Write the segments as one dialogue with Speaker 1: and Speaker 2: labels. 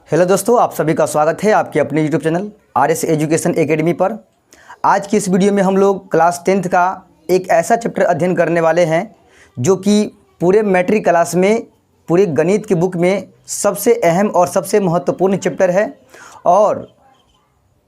Speaker 1: Hello दोस्तों, आप सभी का स्वागत है आपके अपने YouTube channel RS education academy पर। आज की इस वीडियो में हम लोग क्लास 10th का एक ऐसा चैप्टर अध्ययन करने वाले हैं जो कि पूरे मैट्रिक क्लास में पूरे गणित की बुक में सबसे अहम और सबसे महत्वपूर्ण चैप्टर है। और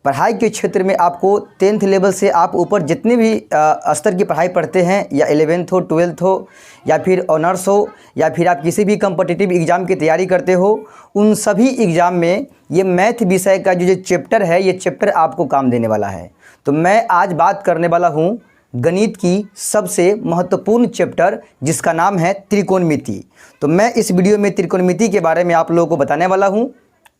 Speaker 1: पढ़ाई के क्षेत्र में आपको 10th लेवल से आप ऊपर जितने भी स्तर की पढ़ाई पढ़ते हैं, या 11th हो, 12th हो, या फिर ऑनर्स हो, या फिर आप किसी भी कॉम्पिटिटिव एग्ज़ाम की तैयारी करते हो, उन सभी एग्ज़ाम में ये मैथ विषय का जो चैप्टर है, ये चैप्टर आपको काम देने वाला है। तो मैं आज बात करने वाला हूँ गणित की सबसे महत्वपूर्ण चैप्टर जिसका नाम है त्रिकोणमिति। तो मैं इस वीडियो में त्रिकोणमिति के बारे में आप लोगों को बताने वाला हूँ,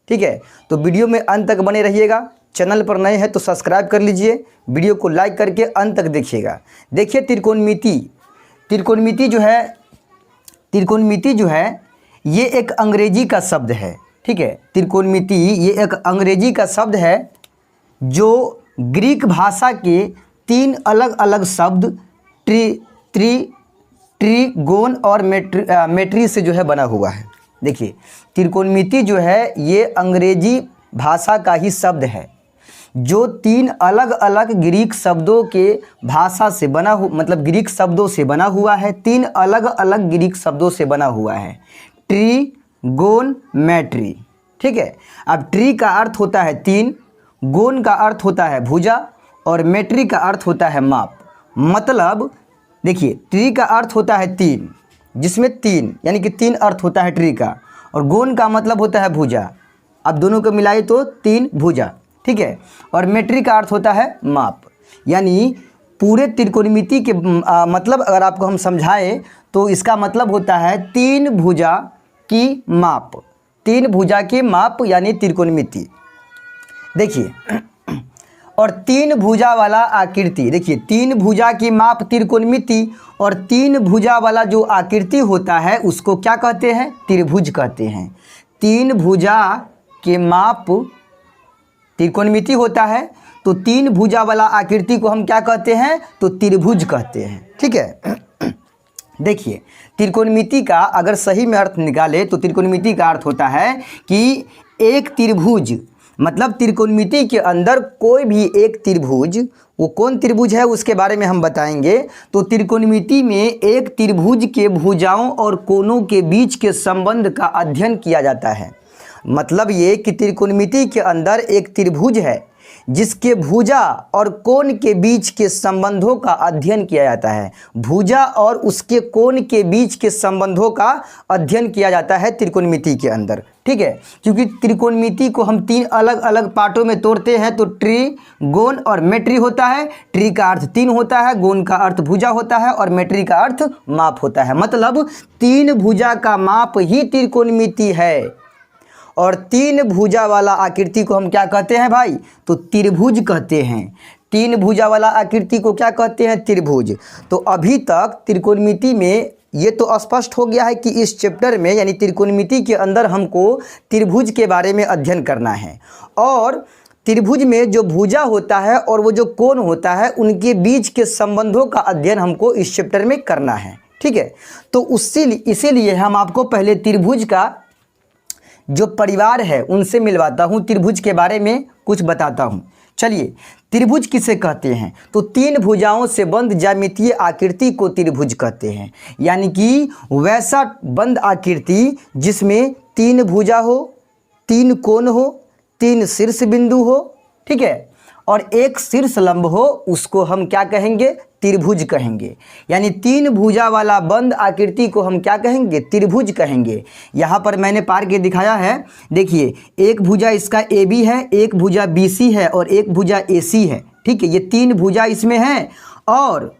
Speaker 1: ठीक है। तो वीडियो में अंत तक बने रहिएगा। चैनल पर नए हैं तो सब्सक्राइब कर लीजिए, वीडियो को लाइक करके अंत तक देखिएगा। देखिए त्रिकोणमिति जो है ये एक अंग्रेजी का शब्द है, ठीक है। त्रिकोणमिति ये एक अंग्रेजी का शब्द है जो ग्रीक भाषा के 3 अलग अलग शब्द ट्रिगोन और मेट्री से जो है बना हुआ है। देखिए त्रिकोणमिति जो है ये अंग्रेजी भाषा का ही शब्द है जो 3 अलग अलग ग्रीक शब्दों के भाषा से बना ग्रीक शब्दों से बना हुआ है। 3 अलग अलग ग्रीक शब्दों से बना हुआ है, ट्रिगोन मेट्री, ठीक है। अब ट्री का अर्थ होता है 3, गोन का अर्थ होता है भुजा, और मेट्री का अर्थ होता है माप। मतलब देखिए ट्री का अर्थ होता है 3, जिसमें 3 यानी कि 3 अर्थ होता है ट्री का, और गोन का मतलब होता है भुजा। अब दोनों को मिलाए तो 3 भुजा, ठीक है। और मेट्री का अर्थ होता है माप। यानी पूरे त्रिकोणमिति के मतलब अगर आपको हम समझाएं तो इसका मतलब होता है 3 भुजा की माप। 3 भुजा की माप यानी त्रिकोणमिति। देखिए और 3 भुजा वाला आकृति, देखिए 3 भुजा की माप त्रिकोणमिति, और 3 भुजा वाला जो आकृति होता है उसको क्या कहते हैं? त्रिभुज कहते हैं। 3 भुजा के माप त्रिकोणमिति होता है, तो 3 भुजा वाला आकृति को हम क्या कहते हैं? तो त्रिभुज कहते हैं, ठीक है। देखिए त्रिकोणमिति का अगर सही में अर्थ निकाले तो त्रिकोणमिति का अर्थ होता है कि एक त्रिभुज, मतलब त्रिकोणमिति के अंदर कोई भी एक त्रिभुज, वो कौन त्रिभुज है उसके बारे में हम बताएंगे। तो त्रिकोणमिति में एक त्रिभुज के भुजाओं और कोणों के बीच के संबंध का अध्ययन किया जाता है। मतलब ये कि त्रिकोणमिति के अंदर एक त्रिभुज है जिसके भुजा और कोण के बीच के संबंधों का अध्ययन किया जाता है। भुजा और उसके कोण के बीच के संबंधों का अध्ययन किया जाता है त्रिकोणमिति के अंदर, ठीक है। क्योंकि त्रिकोणमिति को हम 3 अलग अलग पार्टों में तोड़ते हैं, तो ट्री, गोन और मेट्री होता है। ट्री का अर्थ 3 होता है, गोन का अर्थ भुजा होता है, और मेट्री का अर्थ माप होता है। मतलब 3 भुजा का माप ही त्रिकोणमिति है। और 3 भुजा वाला आकृति को हम क्या कहते हैं भाई? तो त्रिभुज कहते हैं। 3 भुजा वाला आकृति को क्या कहते हैं? त्रिभुज। तो अभी तक त्रिकोणमिति में ये तो स्पष्ट हो गया है कि इस चैप्टर में यानी त्रिकोणमिति के अंदर हमको त्रिभुज के बारे में अध्ययन करना है, और त्रिभुज में जो भुजा होता है और वो जो कोण होता है उनके बीच के संबंधों का अध्ययन हमको इस चैप्टर में करना है, ठीक है। तो इसीलिए हम आपको पहले त्रिभुज का जो परिवार है उनसे मिलवाता हूँ, त्रिभुज के बारे में कुछ बताता हूँ। चलिए त्रिभुज किसे कहते हैं? तो 3 भुजाओं से बंद ज्यामितीय आकृति को त्रिभुज कहते हैं। यानी कि वैसा बंद आकृति जिसमें 3 भुजा हो, 3 कोण हो, 3 शीर्ष बिंदु हो, ठीक है, और 1 शीर्ष लंब हो, उसको हम क्या कहेंगे? त्रिभुज कहेंगे। यानी 3 भुजा वाला बंद आकृति को हम क्या कहेंगे? त्रिभुज कहेंगे। यहाँ पर मैंने पार के दिखाया है, देखिए एक भुजा इसका AB है, एक भुजा BC है, और एक भुजा AC है, ठीक है। ये 3 भुजा इसमें है, और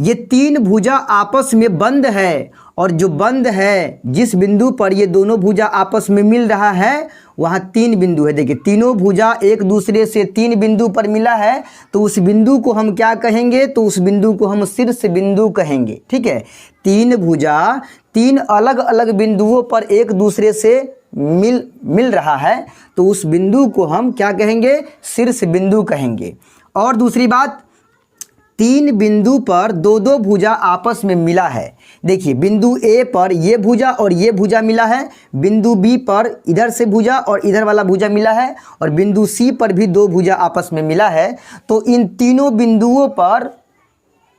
Speaker 1: ये 3 भुजा आपस में बंद है, और जो बंद है जिस बिंदु पर ये दोनों भुजा आपस में मिल रहा है वहाँ 3 बिंदु है। देखिए तीनों भुजा एक दूसरे से 3 बिंदु पर मिला है, तो उस बिंदु को हम क्या कहेंगे? तो उस बिंदु को हम शीर्ष बिंदु कहेंगे, ठीक है। 3 भुजा 3 अलग अलग बिंदुओं पर एक दूसरे से मिल रहा है, तो उस बिंदु को हम क्या कहेंगे? शीर्ष बिंदु कहेंगे। और दूसरी बात, 3 बिंदु पर 2-2 भुजा आपस में मिला है, देखिए बिंदु ए पर ये भुजा और ये भुजा मिला है, बिंदु बी पर इधर से भुजा और इधर वाला भुजा मिला है, और बिंदु सी पर भी दो भुजा आपस में मिला है। तो इन तीनों बिंदुओं पर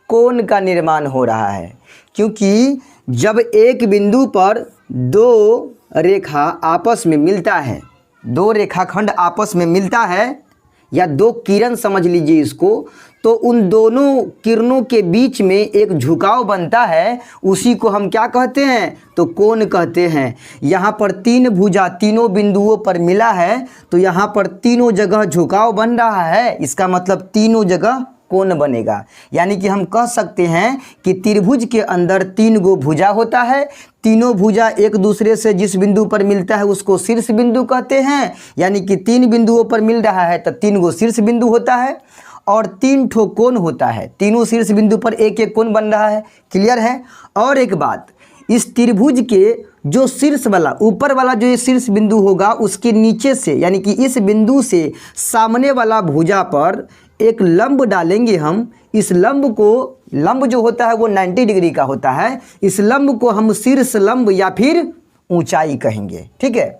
Speaker 1: कोण का निर्माण हो रहा है, क्योंकि जब एक बिंदु पर दो रेखा आपस में मिलता है, दो रेखाखंड आपस में मिलता है, या दो किरण समझ लीजिए इसको, तो उन दोनों किरणों के बीच में एक झुकाव बनता है, उसी को हम क्या कहते हैं, तो कोण कहते हैं। यहाँ पर तीन भुजा तीनों बिंदुओं पर मिला है, तो यहाँ पर तीनों जगह झुकाव बन रहा है, इसका मतलब तीनों जगह कोण बनेगा। यानी कि हम कह सकते हैं कि त्रिभुज के अंदर तीन गो भुजा होता है, तीनों भुजा एक दूसरे से जिस बिंदु पर मिलता है उसको शीर्ष बिंदु कहते हैं। यानी कि तीन बिंदुओं पर मिल रहा है तो तीन गो शीर्ष बिंदु होता है, और तीन ठो कोण होता है, तीनों शीर्ष बिंदु पर एक एक कोण बन रहा है। क्लियर है। और एक बात, इस त्रिभुज के जो शीर्ष वाला ऊपर वाला जो ये शीर्ष बिंदु होगा उसके नीचे से, यानी कि इस बिंदु से सामने वाला भुजा पर एक लंब डालेंगे हम। इस लंब को, लंब जो होता है वो 90 डिग्री का होता है, इस लंब को हम शीर्ष लंब या फिर ऊंचाई कहेंगे। ठीक है,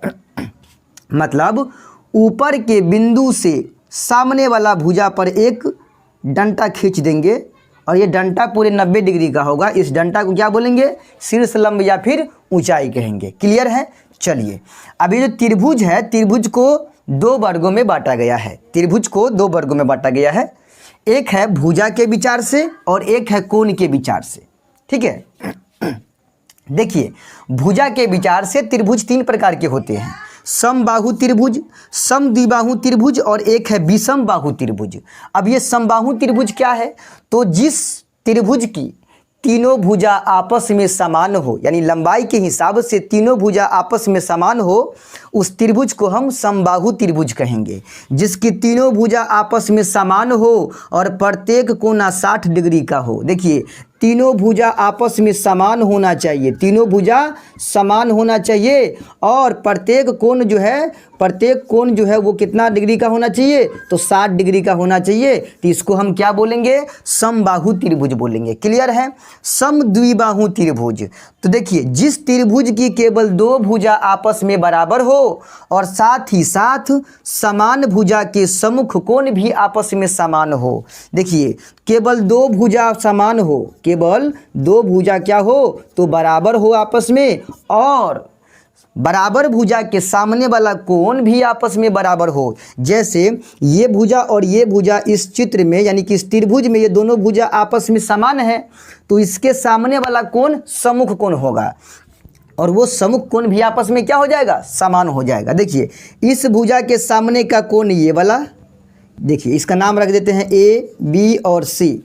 Speaker 1: मतलब ऊपर के बिंदु से सामने वाला भुजा पर एक डंटा खींच देंगे, और ये डंटा पूरे 90 डिग्री का होगा, इस डंटा को क्या बोलेंगे, शीर्ष लंब या फिर ऊंचाई कहेंगे। क्लियर है। चलिए, अब ये जो त्रिभुज है, त्रिभुज को दो वर्गों में बांटा गया है, त्रिभुज को दो वर्गों में बांटा गया है, एक है भुजा के विचार से और एक है कोण के विचार से। ठीक है। देखिए, भुजा के विचार से त्रिभुज तीन प्रकार के होते हैं, समबाहु त्रिभुज, समद्विबाहु त्रिभुज और एक है विषम बाहु त्रिभुज। अब ये समबाहु त्रिभुज क्या है, तो जिस त्रिभुज की तीनों भुजा आपस में समान हो, यानी लंबाई के हिसाब से तीनों भुजा आपस में समान हो, उस त्रिभुज को हम समबाहु त्रिभुज कहेंगे। जिसकी तीनों भुजा आपस में समान हो और प्रत्येक कोना 60 डिग्री का हो। देखिए, तीनों भुजा आपस में समान होना चाहिए, तीनों भुजा समान होना चाहिए, और प्रत्येक कोण जो है वो कितना डिग्री का होना चाहिए, तो 60 डिग्री का होना चाहिए। तो इसको हम क्या बोलेंगे, समबाहु त्रिभुज बोलेंगे। क्लियर है। समद्विबाहु त्रिभुज, तो देखिए, जिस त्रिभुज की केवल दो भुजा आपस में बराबर हो और साथ ही साथ समान भुजा के सम्मुख कोण भी आपस में समान हो। देखिए, केवल दो भुजा समान हो, केवल दो भुजा क्या हो, तो बराबर हो आपस में, और बराबर भुजा के सामने वाला कोण भी आपस में बराबर हो। जैसे ये भुजा और ये भुजा इस चित्र में, यानी कि इस त्रिभुज में ये दोनों भुजा आपस में समान है, तो इसके सामने वाला कोण सम्मुख कोण होगा, और वो सम्मुख कोण भी आपस में क्या हो जाएगा, समान हो जाएगा। देखिए, इस भुजा के सामने का कोण ये वाला, देखिए इसका नाम रख देते हैं ए, बी और सी।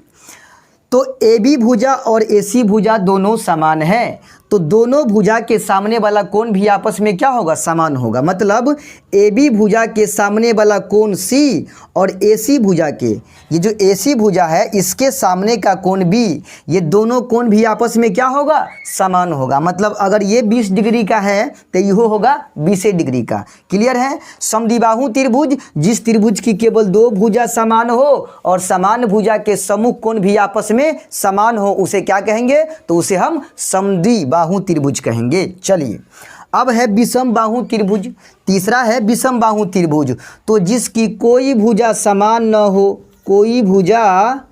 Speaker 1: तो ए बी भुजा और ए सी भुजा दोनों समान है, तो दोनों भुजा के सामने वाला कोण भी आपस में क्या होगा, समान होगा। मतलब ए बी भुजा के सामने वाला कोण सी और ए सी भुजा के, ये जो ए सी भुजा है इसके सामने का कोण बी, ये दोनों कोण भी आपस में क्या होगा, समान होगा। मतलब अगर ये 20 डिग्री का है तो यह होगा 20 डिग्री का। क्लियर है। समद्विबाहु त्रिभुज, जिस त्रिभुज की केवल दो भुजा समान हो और समान भुजा के सम्मुख कोण भी आपस में समान हो, उसे क्या कहेंगे, तो उसे हम समद्विबाहु त्रिभुज कहेंगे। चलिए, अब है विषम बाहु त्रिभुज। तीसरा है विषम बाहु त्रिभुज, तो जिसकी कोई भुजा समान न हो, कोई भुजा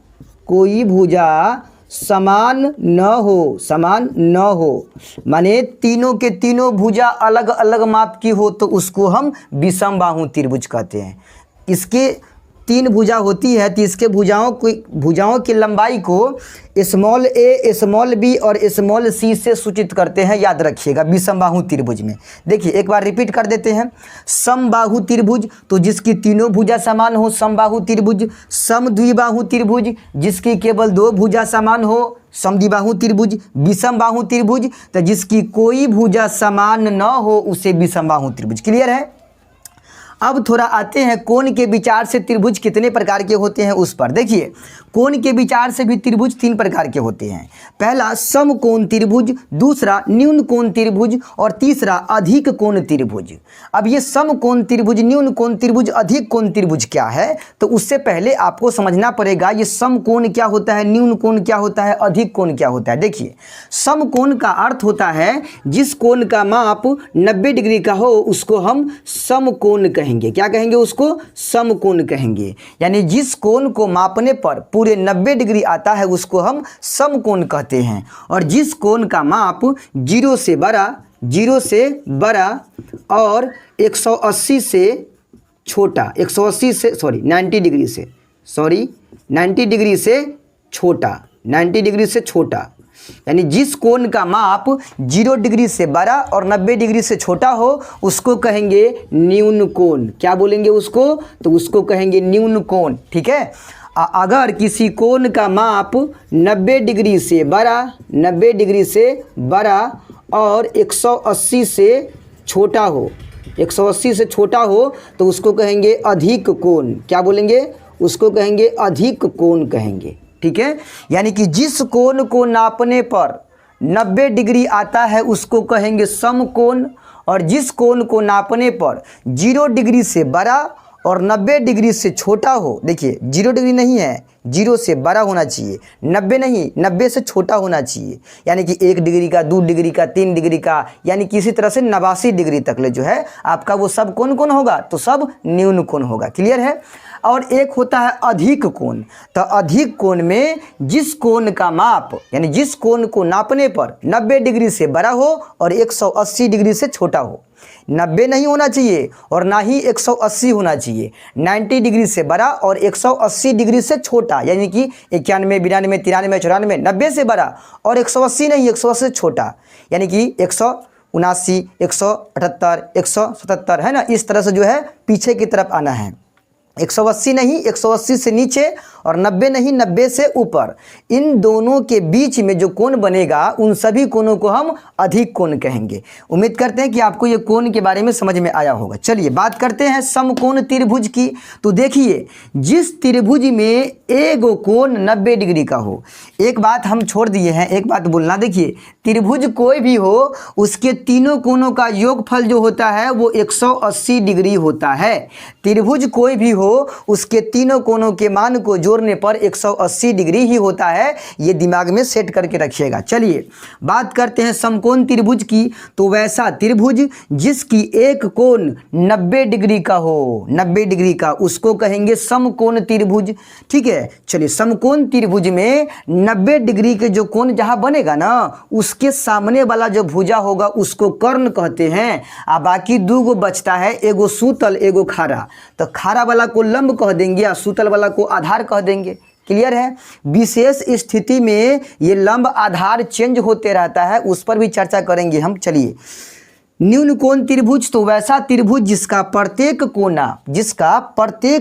Speaker 1: समान न हो, माने तीनों के तीनों भुजा अलग अलग माप की हो, तो उसको हम विषम बाहु त्रिभुज कहते हैं। इसके तीन भुजा होती है, तो इसके भुजाओं की लंबाई को स्मॉल ए, स्मॉल बी और स्मॉल सी से सूचित करते हैं। याद रखिएगा विषमबाहु त्रिभुज में। देखिए, एक बार रिपीट कर देते हैं। समबाहु त्रिभुज, तो जिसकी तीनों भुजा समान हो, समबाहु त्रिभुज। समद्विबाहु त्रिभुज, जिसकी केवल दो भुजा समान हो, समद्विबाहु त्रिभुज। विषमबाहु त्रिभुज, तो जिसकी कोई भुजा समान न हो, उसे विषमबाहु त्रिभुज। क्लियर है। अब थोड़ा आते हैं कोण के विचार से त्रिभुज कितने प्रकार के होते हैं उस पर। देखिए कोण के विचार से भी त्रिभुज 3 प्रकार के होते हैं। पहला समकोण त्रिभुज, दूसरा न्यून कोण त्रिभुज और तीसरा अधिक कोण त्रिभुज। अब ये समकोण त्रिभुज, न्यून कोण त्रिभुज, अधिक कोण त्रिभुज क्या है, तो उससे पहले आपको समझना पड़ेगा ये समकोण क्या होता है, न्यून कोण क्या होता है, अधिक कोण क्या होता है। देखिए समकोण का अर्थ होता है जिस कोण का माप 90 डिग्री का हो उसको हम समकोण कहेंगे। क्या कहेंगे? उसको समकोण कहेंगे। यानी जिस कोण को मापने पर पूरे 90 डिग्री आता है उसको हम समकोण कहते हैं। और जिस कोण का माप 0 से बड़ा और 180 से छोटा, 180 से 90 डिग्री से 90 डिग्री से छोटा, 90 डिग्री से छोटा, यानी जिस कोण का माप 0 डिग्री से बड़ा और 90 डिग्री से छोटा हो उसको कहेंगे न्यून कोण। क्या बोलेंगे उसको? तो उसको कहेंगे न्यून कोण। ठीक है। अगर किसी कोण का माप 90 डिग्री से बड़ा और 180 से छोटा हो, 180 से छोटा हो तो उसको कहेंगे अधिक कोण। क्या बोलेंगे? उसको कहेंगे अधिक कोण कहेंगे। ठीक है। यानी कि जिस कोण को नापने पर 90 डिग्री आता है उसको कहेंगे समकोण, और जिस कोण को नापने पर 0 डिग्री से बड़ा और 90 डिग्री से छोटा हो, देखिए 0 डिग्री नहीं है, 0 से बड़ा होना चाहिए, 90 नहीं, 90 से छोटा होना चाहिए, यानी कि 1 डिग्री का, 2 डिग्री का, 3 डिग्री का, यानी किसी तरह से 89 डिग्री तक ले जो है आपका वो सब कौन होगा, तो सब न्यून कोण होगा। क्लियर है। और एक होता है अधिक कोण। तो अधिक कोण में जिस कोण का माप, यानी जिस कोण को नापने पर 90 डिग्री से बड़ा हो और 180 डिग्री से छोटा हो, 90 नहीं होना चाहिए और ना ही 180 होना चाहिए, 90 डिग्री से बड़ा और 180 डिग्री से छोटा, यानी कि 91, 92, 93, 94, 90 से बड़ा और 180 नहीं, 180 से छोटा, यानी कि 179, 178, 177 है ना। इस तरह से जो है पीछे की तरफ आना है। 180 नहीं, 180 से नीचे और 90 नहीं, 90 से ऊपर। इन दोनों के बीच में जो कोण बनेगा उन सभी कोणों को हम अधिक कोण कहेंगे। उम्मीद करते हैं कि आपको ये कोण के बारे में समझ में आया होगा। चलिए बात करते हैं समकोण त्रिभुज की। तो देखिए जिस त्रिभुज में एक कोण 90 डिग्री का हो, एक बात हम छोड़ दिए हैं, एक बात बोलना, देखिए त्रिभुज कोई भी हो उसके तीनों कोणों का योगफल जो होता है वो 180 डिग्री होता है। त्रिभुज कोई भी हो उसके तीनों कोणों के मान को जोड़ने पर 180 डिग्री ही होता है। ये दिमाग में सेट करके रखिएगा। चलिए बात करते हैं समकोण त्रिभुज की। तो वैसा त्रिभुज जिसकी एक कोण 90 डिग्री का हो, 90 डिग्री का, उसको कहेंगे समकोण त्रिभुज। ठीक है। चलिए समकोण त्रिभुज में 90 डिग्री के जो कोण जहां बनेगा ना उसके सामने वाला जो भुजा होगा उसको कर्ण कहते हैं। आ बाकी 2 गो बचता है, एगो सूतल एगो खारा। तो खारा वाला को लंब कह देंगे और सूतल वाला को आधार कह देंगे। क्लियर है। विशेष स्थिति में ये लंब आधार चेंज होते रहता है, उस पर भी चर्चा करेंगे हम। चलिए न्यून कोण त्रिभुज, तो वैसा त्रिभुज जिसका प्रत्येक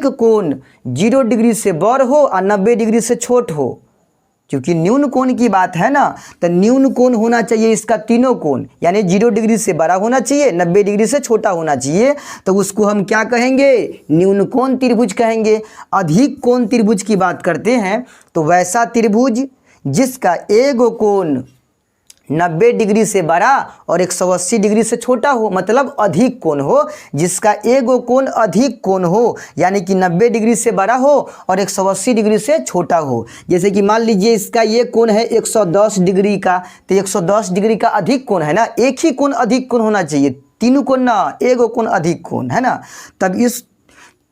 Speaker 1: कोण 0 डिग्री से बड़ हो और 90 डिग्री से छोट हो। क्योंकि न्यून कोण की बात है ना, तो न्यून कोण होना चाहिए इसका तीनों कोण, यानी 0 डिग्री से बड़ा होना चाहिए, 90 डिग्री से छोटा होना चाहिए। तो उसको हम क्या कहेंगे? न्यून कोण त्रिभुज कहेंगे। अधिक कोण त्रिभुज की बात करते हैं तो वैसा त्रिभुज जिसका एक कोण 90 डिग्री से बड़ा और 180 डिग्री से छोटा हो, मतलब अधिक कोण हो, जिसका एगो कोण अधिक कोण हो, यानी कि 90 डिग्री से बड़ा हो और 180 डिग्री से छोटा हो। जैसे कि मान लीजिए इसका ये कोण है 110 डिग्री का, तो 110 डिग्री का अधिक कोण है ना, एक ही कोण अधिक कोण होना चाहिए, तीनों कोण ना, एगो कोण अधिक कोण है ना। तब इस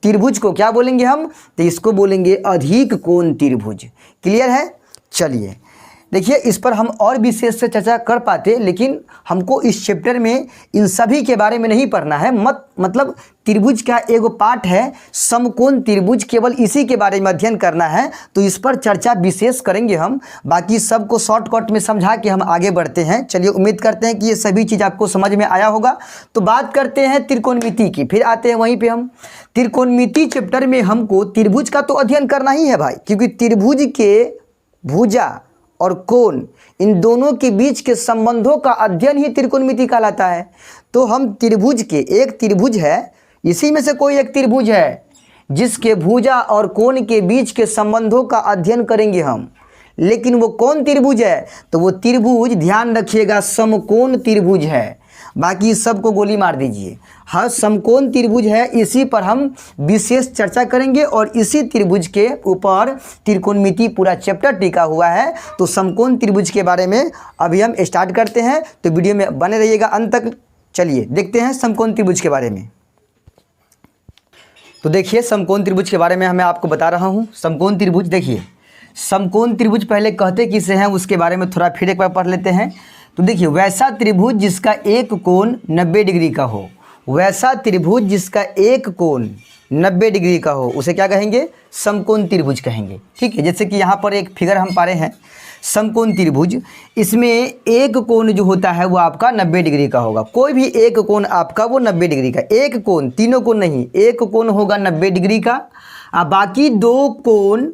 Speaker 1: त्रिभुज को क्या बोलेंगे हम? तो इसको बोलेंगे अधिक कोण त्रिभुज। क्लियर है। चलिए देखिए इस पर हम और विशेष से चर्चा कर पाते, लेकिन हमको इस चैप्टर में इन सभी के बारे में नहीं पढ़ना है। मतलब त्रिभुज का एगो पार्ट है समकोण त्रिभुज, केवल इसी के बारे में अध्ययन करना है, तो इस पर चर्चा विशेष करेंगे हम। बाकी सबको शॉर्टकट में समझा के हम आगे बढ़ते हैं। चलिए उम्मीद करते हैं कि ये सभी चीज़ आपको समझ में आया होगा। तो बात करते हैं त्रिकोणमिति की, फिर आते हैं वहीं पे हम। त्रिकोणमिति चैप्टर में हमको त्रिभुज का तो अध्ययन करना ही है भाई, क्योंकि त्रिभुज के भुजा और कोण, इन दोनों के बीच के संबंधों का अध्ययन ही त्रिकोणमिति कहलाता है। तो हम त्रिभुज के, एक त्रिभुज है, इसी में से कोई एक त्रिभुज है जिसके भुजा और कोण के बीच के संबंधों का अध्ययन करेंगे हम। लेकिन वो कौन त्रिभुज है? तो वो त्रिभुज ध्यान रखिएगा समकोण त्रिभुज है। बाकी सबको गोली मार दीजिए। हर समकोण त्रिभुज है, इसी पर हम विशेष चर्चा करेंगे और इसी त्रिभुज के ऊपर त्रिकोणमिति पूरा चैप्टर टिका हुआ है। तो समकोण त्रिभुज के बारे में अभी हम स्टार्ट करते हैं, तो वीडियो में बने रहिएगा अंत तक। चलिए देखते हैं समकोण त्रिभुज के बारे में। तो देखिए समकोण त्रिभुज के बारे में मैं आपको बता रहा हूँ। समकोण त्रिभुज देखिए, समकोण त्रिभुज पहले कहते किसे हैं उसके बारे में थोड़ा फिर एक बार पढ़ लेते हैं। तो देखिए वैसा त्रिभुज जिसका एक कोण 90 डिग्री का हो, वैसा त्रिभुज जिसका एक कोण 90 डिग्री का हो उसे क्या कहेंगे? समकोण त्रिभुज कहेंगे। ठीक है, जैसे कि यहाँ पर एक फिगर हम पा रहे हैं समकोण त्रिभुज, इसमें एक कोण जो होता है वो आपका 90 डिग्री का होगा। कोई भी एक कोण आपका वो 90 डिग्री का, एक कोण, तीनों कोण नहीं, एक कोण होगा 90 डिग्री का, और बाकी दो कोण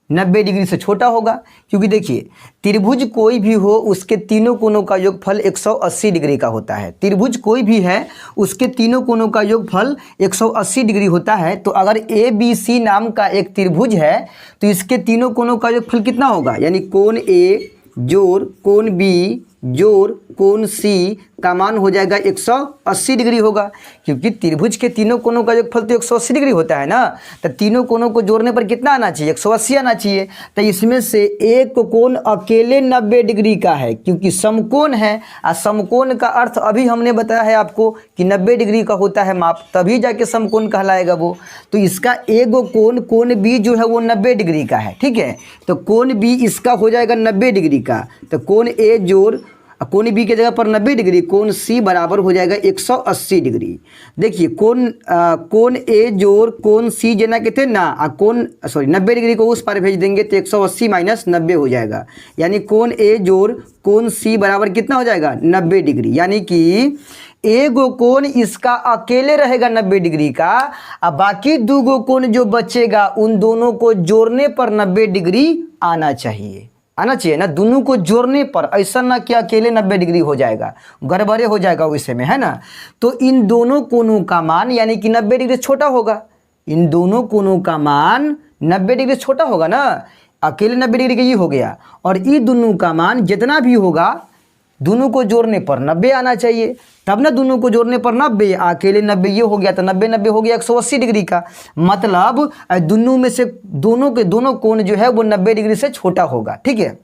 Speaker 1: 90 डिग्री से छोटा होगा। क्योंकि देखिए त्रिभुज कोई भी हो उसके तीनों कोणों का योगफल 180 डिग्री का होता है। त्रिभुज कोई भी है उसके तीनों कोणों का योगफल 180 डिग्री होता है। तो अगर ABC नाम का एक त्रिभुज है तो इसके तीनों कोणों का योगफल कितना होगा? यानी कोण A जोड़ कोण B जोड़ कोण C का मान हो जाएगा 180 डिग्री होगा। क्योंकि त्रिभुज के तीनों कोणों का योगफल तो 180 डिग्री होता है ना, तो तीनों कोणों को जोड़ने पर कितना आना चाहिए? 180 आना चाहिए। तो इसमें से एक कोण अकेले 90 डिग्री का है क्योंकि समकोण है, और समकोण का अर्थ अभी हमने बताया है आपको कि 90 डिग्री का होता है माप, तभी जाके समकोण कहलाएगा वो। तो इसका एक कोण कोण B जो है वो 90 डिग्री का है। ठीक है, तो कोण B इसका हो जाएगा 90 डिग्री का, तो कोण A जोड़ कोण B के जगह पर 90 डिग्री, कोण C बराबर हो जाएगा 180 डिग्री। देखिए कोण A जोड़ कोण C जना कहते हैं ना, कोण 90 डिग्री को उस पार भेज देंगे तो 180 माइनस 90 हो जाएगा। यानी कोण A जोड़ कोण C बराबर कितना हो जाएगा? 90 डिग्री। यानी कि एगो कोण इसका अकेले रहेगा 90 डिग्री का, और बाकी दो कोण जो बचेगा उन दोनों को जोड़ने पर 90 डिग्री आना चाहिए ना, दोनों को जोड़ने पर, ऐसा ना कि अकेले 90 डिग्री हो जाएगा, गड़बड़े हो जाएगा वैसे में, है ना। तो इन दोनों कोणों का मान यानी कि 90 डिग्री छोटा होगा, इन दोनों कोणों का मान 90 डिग्री छोटा होगा ना, अकेले 90 डिग्री का ये हो गया, और ये दोनों का मान जितना भी होगा दोनों को जोड़ने पर 90 आना चाहिए, तब ना दोनों को जोड़ने पर 90, अकेले 90 ये हो गया तो 90 हो गया 180 डिग्री का। मतलब दोनों में से दोनों कोण जो है वो 90 डिग्री से छोटा होगा। ठीक है,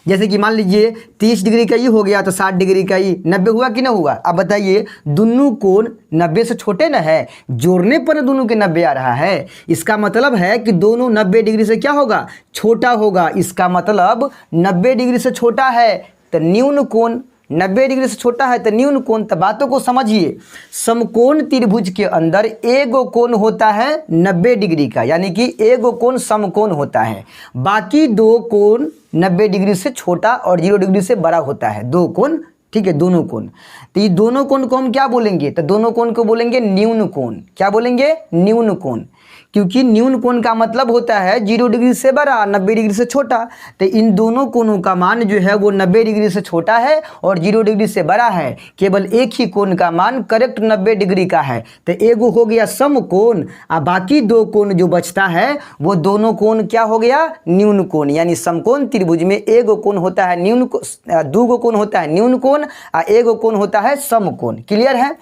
Speaker 1: जैसे कि मान लीजिए 30 डिग्री का ये हो गया तो 60 डिग्री का ये 90 हुआ कि ना हुआ? अब बताइए दोनों कोण 90 से छोटे ना है, जोड़ने पर दोनों के 90 आ रहा है। इसका मतलब है कि दोनों 90 डिग्री से क्या होगा? छोटा होगा। इसका मतलब 90 डिग्री से छोटा है तो न्यून कोण, 90 डिग्री से छोटा है तो न्यून कोण। तो बातों को समझिए, समकोण त्रिभुज के अंदर एगो कोण होता है 90 डिग्री का, यानी कि एगो कोण समकोण होता है, बाकी दो कोण 90 डिग्री से छोटा और 0 डिग्री से बड़ा होता है, दो कोण। ठीक है, दोनों कोण। तो ये दोनों कोण को हम क्या बोलेंगे? तो दोनों कोण को बोलेंगे न्यून कोण। क्या बोलेंगे? न्यून कोण। क्योंकि न्यून कोण का मतलब होता है 0 डिग्री से बड़ा, 90 डिग्री से छोटा। तो इन दोनों कोणों का मान जो है वो 90 डिग्री से छोटा है और 0 डिग्री से बड़ा है। केवल एक ही कोण का मान करेक्ट 90 डिग्री का है। तो एगो हो गया समकोण, और बाकी दो कोण जो बचता है वो दोनों कोण क्या हो गया? न्यून कोण। यानी समकोण त्रिभुज में एगो कोण होता है न्यून, दो कोण होता है न्यून कोण, और एगो कोण होता है समकोण। क्लियर है?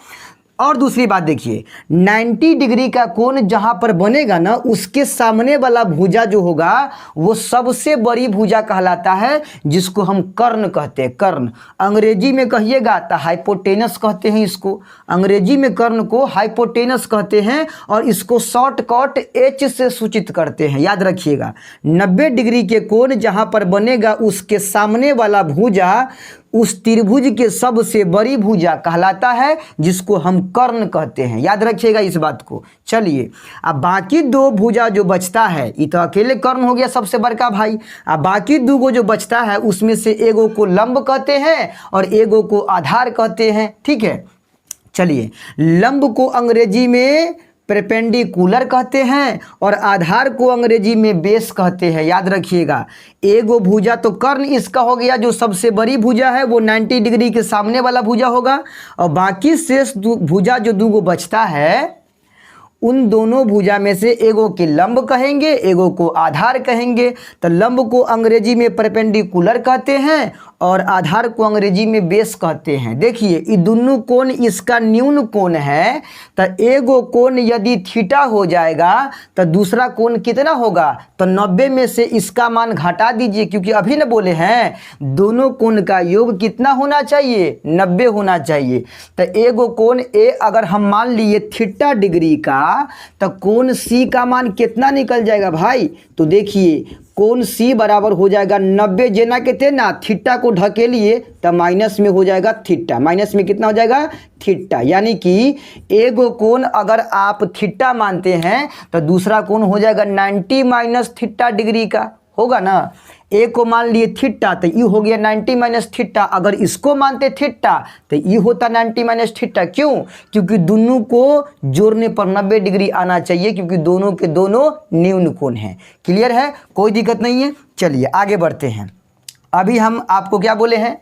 Speaker 1: और दूसरी बात देखिए, 90 डिग्री का कोण जहां पर बनेगा ना, उसके सामने वाला भुजा जो होगा वो सबसे बड़ी भुजा कहलाता है, जिसको हम कर्ण कहते हैं। कर्ण अंग्रेजी में कहिएगा तो हाइपोटेनस कहते हैं इसको, अंग्रेजी में कर्ण को हाइपोटेनस कहते हैं, और इसको शॉर्टकट H से सूचित करते हैं। याद रखिएगा, 90 डिग्री के कोण जहां पर बनेगा उसके सामने वाला भुजा उस त्रिभुज के सबसे बड़ी भुजा कहलाता है, जिसको हम कर्ण कहते हैं। याद रखिएगा इस बात को। चलिए, अब बाकी दो भुजा जो बचता है, ये तो अकेले कर्ण हो गया सबसे बड़का भाई, अब बाकी दो को जो बचता है उसमें से एगो को लंब कहते हैं और एगो को आधार कहते हैं। ठीक है, चलिए, लंब को अंग्रेजी में परपेंडिकुलर कहते हैं और आधार को अंग्रेजी में बेस कहते हैं। याद रखिएगा, एगो भुजा तो कर्ण इसका हो गया, जो सबसे बड़ी भुजा है वो 90 डिग्री के सामने वाला भुजा होगा, और बाकी शेष भुजा जो दूगो बचता है उन दोनों भुजा में से एगो के लंब कहेंगे, एगो को आधार कहेंगे। तो लंब को अंग्रेजी में परपेंडिकुलर कहते हैं और आधार को अंग्रेजी में बेस कहते हैं। देखिए ये दोनों कोण इसका न्यून कोण है, तो एगो कोण यदि थीटा हो जाएगा तो दूसरा कोण कितना होगा, तो 90 में से इसका मान घटा दीजिए, क्योंकि अभी न बोले हैं दोनों कोण का योग कितना होना चाहिए, 90 होना चाहिए। तो एगो कोण ए अगर हम मान लिए थीटा डिग्री का, तो कोण सी का मान कितना निकल जाएगा भाई, तो देखिए कोण सी बराबर हो जाएगा 90, जेना के थे ना थीटा को ढकेलिए तो माइनस में हो जाएगा थीटा, माइनस में कितना हो जाएगा थीटा, यानी कि एगो कोण अगर आप थीटा मानते हैं तो दूसरा कोण हो जाएगा 90 माइनस थीटा डिग्री का, होगा ना। एक को मान लिए थीटा तो ये हो गया 90 माइनस थीटा, अगर इसको मानते थीटा तो ये होता 90 माइनस थीटा। क्यों? क्योंकि दोनों को जोड़ने पर 90 डिग्री आना चाहिए, क्योंकि दोनों के दोनों न्यून कोण हैं। क्लियर है, कोई दिक्कत नहीं है। चलिए आगे बढ़ते हैं। अभी हम आपको क्या बोले हैं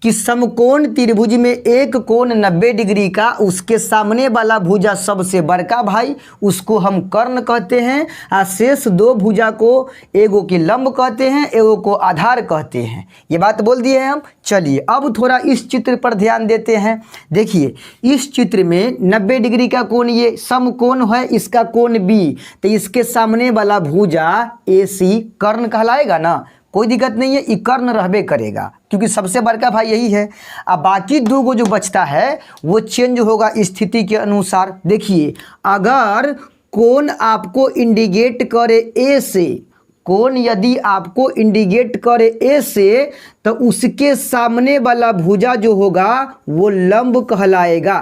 Speaker 1: कि समकोण त्रिभुज में एक कोण 90 डिग्री का, उसके सामने वाला भुजा सबसे बड़का भाई उसको हम कर्ण कहते हैं, और शेष दो भुजा को एगो के लंब कहते हैं, एगो को आधार कहते हैं। ये बात बोल दिए हैं हम। चलिए अब थोड़ा इस चित्र पर ध्यान देते हैं। देखिए इस चित्र में 90 डिग्री का कोण ये समकोण है, इसका कोण बी, तो इसके सामने वाला भुजा AC कर्ण कहलाएगा ना, कोई दिक्कत नहीं है, ये कर्ण रहबे करेगा क्योंकि सबसे बड़का भाई यही है। अब बाकी दो को जो बचता है वो चेंज होगा स्थिति के अनुसार। देखिए अगर कोण आपको इंडिकेट करे ए से, कोण यदि आपको इंडिकेट करे ए से, तो उसके सामने वाला भुजा जो होगा वो लंब कहलाएगा।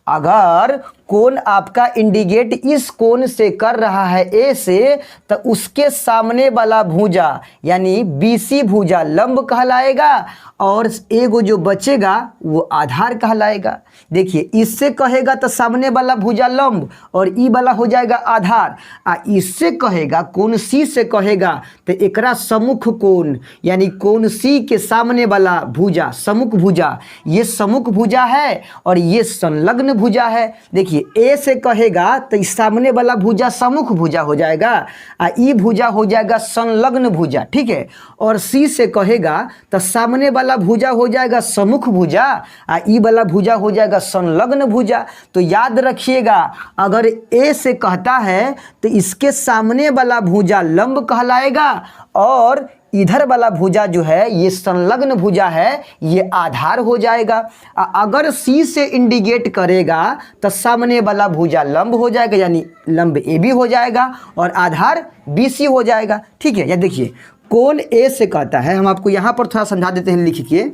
Speaker 1: अगर कोण आपका इंडिकेट इस कोण से कर रहा है ए से, तो उसके सामने वाला भुजा यानी BC भुजा लंब कहलाएगा, और एगो जो बचेगा वो आधार कहलाएगा। देखिए इससे कहेगा तो सामने वाला भुजा लंब और ई वाला हो जाएगा आधार, आ इससे कहेगा कोण C से कहेगा तो एकरा सम्मुख कोण यानी कोण C के सामने वाला भुजा सम्मुख भुजा, ये सम्मुख भुजा है और ये संलग्न भुजा है। देखिए ए से कहेगा तो इस सामने वाला भुजा सम्मुख भुजा हो जाएगा, आ ई भुजा हो जाएगा संलग्न भुजा, ठीक है। और सी से कहेगा तो सामने वाला भुजा हो जाएगा सम्मुख भुजा, आ ई वाला भुजा हो जाएगा संलग्न भुजा। तो याद रखिएगा अगर ए से कहता है तो इसके सामने वाला भुजा लंब कहलाएगा, और इधर वाला भुजा जो है ये संलग्न भुजा है, ये आधार हो जाएगा। अगर सी से इंडिकेट करेगा तो सामने वाला भुजा लंब हो जाएगा, यानी लंब AB हो जाएगा और आधार BC हो जाएगा, ठीक है। या देखिए कोण ए से कहता है, हम आपको यहाँ पर थोड़ा समझा देते हैं लिख के।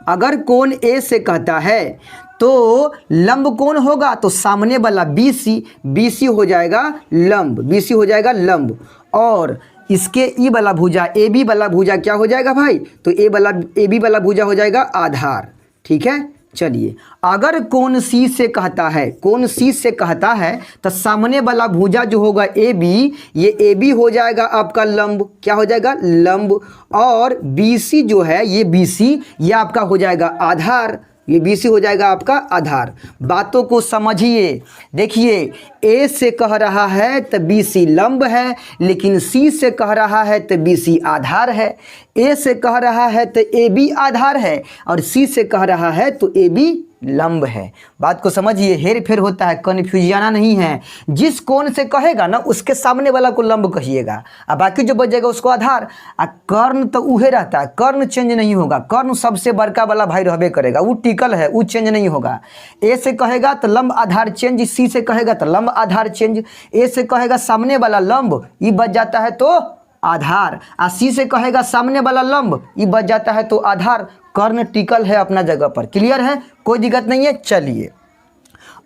Speaker 1: अगर कोण ए से कहता है तो लंब कौन होगा, तो सामने वाला BC हो जाएगा लंब, BC हो जाएगा लंब, और इसके ई वाला भुजा AB वाला भुजा क्या हो जाएगा भाई, तो AB वाला भुजा हो जाएगा आधार, ठीक है। चलिए अगर कोण C से कहता है, कोण C से कहता है तो सामने वाला भुजा जो होगा AB, ये AB हो जाएगा आपका लंब, क्या हो जाएगा लंब, और BC जो है ये BC ये आपका हो जाएगा आधार, ये BC हो जाएगा आपका आधार। बातों को समझिए। देखिए A से कह रहा है तो BC लंब है, लेकिन C से कह रहा है तो BC आधार है। A से कह रहा है तो AB आधार है, और C से कह रहा है तो AB लंब है। बात को समझिए, हेर फेर होता है, कन्फ्यूजियाना नहीं है। जिस कोण से कहेगा ना उसके सामने वाला को लंब कहिएगा, और बाकी जो बच जाएगा उसको आधार। कर्ण तो उहे रहता है, कर्ण चेंज नहीं होगा, कर्ण सबसे बड़का वाला भाई रहबे करेगा, वो टिकल है, वो चेंज नहीं होगा। ए से कहेगा तो लंब आधार चेंज, सी से कहेगा तो लंब आधार चेंज। ए से कहेगा सामने वाला लंब, ये बच जाता है तो आधार, और सी से कहेगा सामने वाला लंब, ये बच जाता है तो आधार। कर्ण टिकल है अपना जगह पर, क्लियर है, कोई दिक्कत नहीं है। चलिए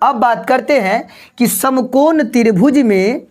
Speaker 1: अब बात करते हैं कि समकोण त्रिभुज में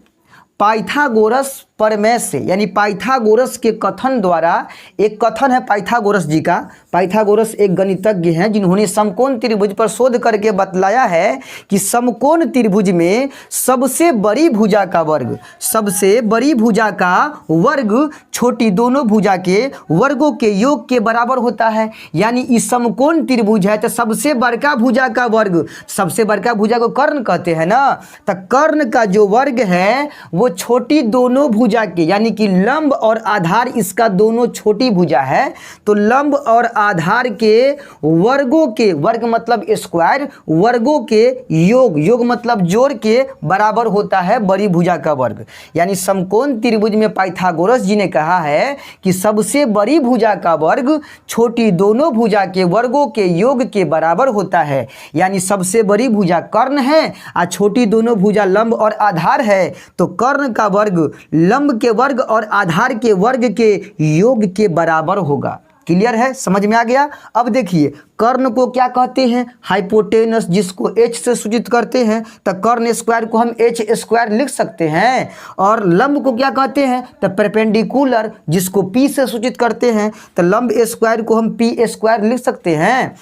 Speaker 1: पाइथागोरस प्रमेय से यानी पाइथागोरस के कथन द्वारा, एक कथन है पाइथागोरस जी का। पाइथागोरस एक गणितज्ञ हैं जिन्होंने समकोण त्रिभुज पर शोध करके बतलाया है कि समकोण त्रिभुज में सबसे बड़ी भुजा का वर्ग, सबसे बड़ी भुजा का वर्ग छोटी दोनों भुजा के वर्गों के योग के बराबर होता है। यानी इस समकोण त्रिभुज है तो सबसे बड़का भुजा का वर्ग, सबसे बड़का भुजा को कर्ण कहते हैं ना, तो कर्ण का जो वर्ग है वो छोटी दोनों भुजा के, यानी कि लंब और आधार इसका दोनों छोटी भुजा है, तो लंब और आधार के वर्गों के, वर्ग मतलब स्क्वायर, वर्गों के योग, योग मतलब जोड़ के बराबर होता है बड़ी भुजा का वर्ग। यानी समकोण त्रिभुज में पाइथागोरस जी ने कहा है कि सबसे बड़ी भुजा का वर्ग छोटी दोनों भुजा के वर्गों के योग के बराबर होता है। यानी सबसे बड़ी भुजा कर्ण है और छोटी दोनों भुजा लंब और आधार है, तो कर्ण का वर्ग लंब के वर्ग और आधार के वर्ग के योग के बराबर होगा। क्लियर है, समझ में आ गया। अब देखिए कर्ण को क्या कहते हैं, हाइपोटेनस, जिसको h से सूचित करते हैं, तो कर्ण स्क्वायर को हम h स्क्वायर लिख सकते हैं। और लंब को क्या कहते हैं, तो परपेंडिकुलर, जिसको p से सूचित करते हैं, तो लंब स्क्वायर को हम p स्क्वायर लिख सकते हैं।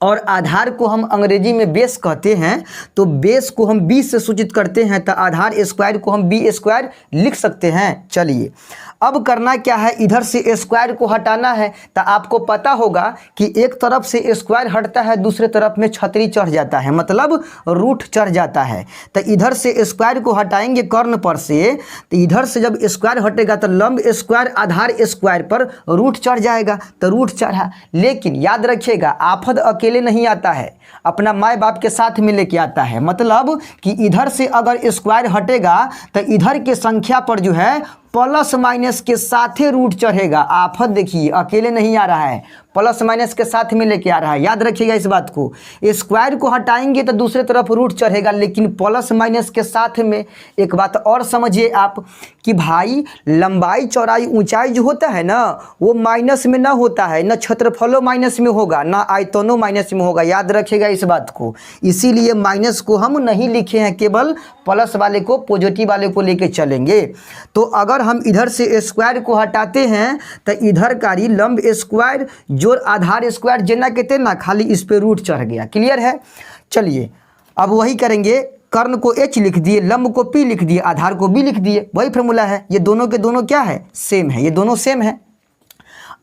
Speaker 1: और आधार को हम अंग्रेजी में बेस कहते हैं, तो बेस को हम b से सूचित करते हैं, तो आधार स्क्वायर को हम b स्क्वायर लिख सकते हैं। चलिए अब करना क्या है, इधर से स्क्वायर को हटाना है। तो आपको पता होगा कि एक तरफ से स्क्वायर हटता है, दूसरे तरफ में छतरी चढ़ जाता है, मतलब रूट चढ़ जाता है। तो इधर से स्क्वायर को हटाएंगे कर्ण पर से, तो इधर से जब स्क्वायर हटेगा तो लंब स्क्वायर आधार स्क्वायर पर रूट चढ़ जाएगा, तो रूट चढ़ा। लेकिन याद रखिएगा आफत अकेले नहीं आता है, अपना माँ बाप के साथ में लेके आता है। मतलब कि इधर से अगर स्क्वायर हटेगा तो इधर के संख्या पर जो है प्लस माइनस के साथ ही रूट चढ़ेगा। आफत देखिए अकेले नहीं आ रहा है, प्लस माइनस के साथ में लेके आ रहा है, याद रखिएगा इस बात को। स्क्वायर को हटाएंगे तो दूसरे तरफ रूट चढ़ेगा, लेकिन प्लस माइनस के साथ में। एक बात और समझिए आप कि भाई लंबाई चौड़ाई ऊंचाई जो होता है ना, वो माइनस में ना होता है, ना क्षेत्रफलों माइनस में होगा, ना आयतनों माइनस में होगा, याद रखिएगा इस बात को। इसीलिए माइनस को हम नहीं लिखे हैं, केवल प्लस वाले को, पॉजिटिव वाले को लेके चलेंगे। तो अगर हम इधर से स्क्वायर को हटाते हैं तो इधर का लंब स्क्वायर जोड़ आधार स्क्वायर जेना कहते ना, खाली इस पे रूट चढ़ गया। क्लियर है। चलिए अब वही करेंगे, कर्ण को h लिख दिए, लंब को p लिख दिए, आधार को b लिख दिए, वही फॉर्मूला है। ये दोनों के दोनों क्या है, सेम है, ये दोनों सेम है।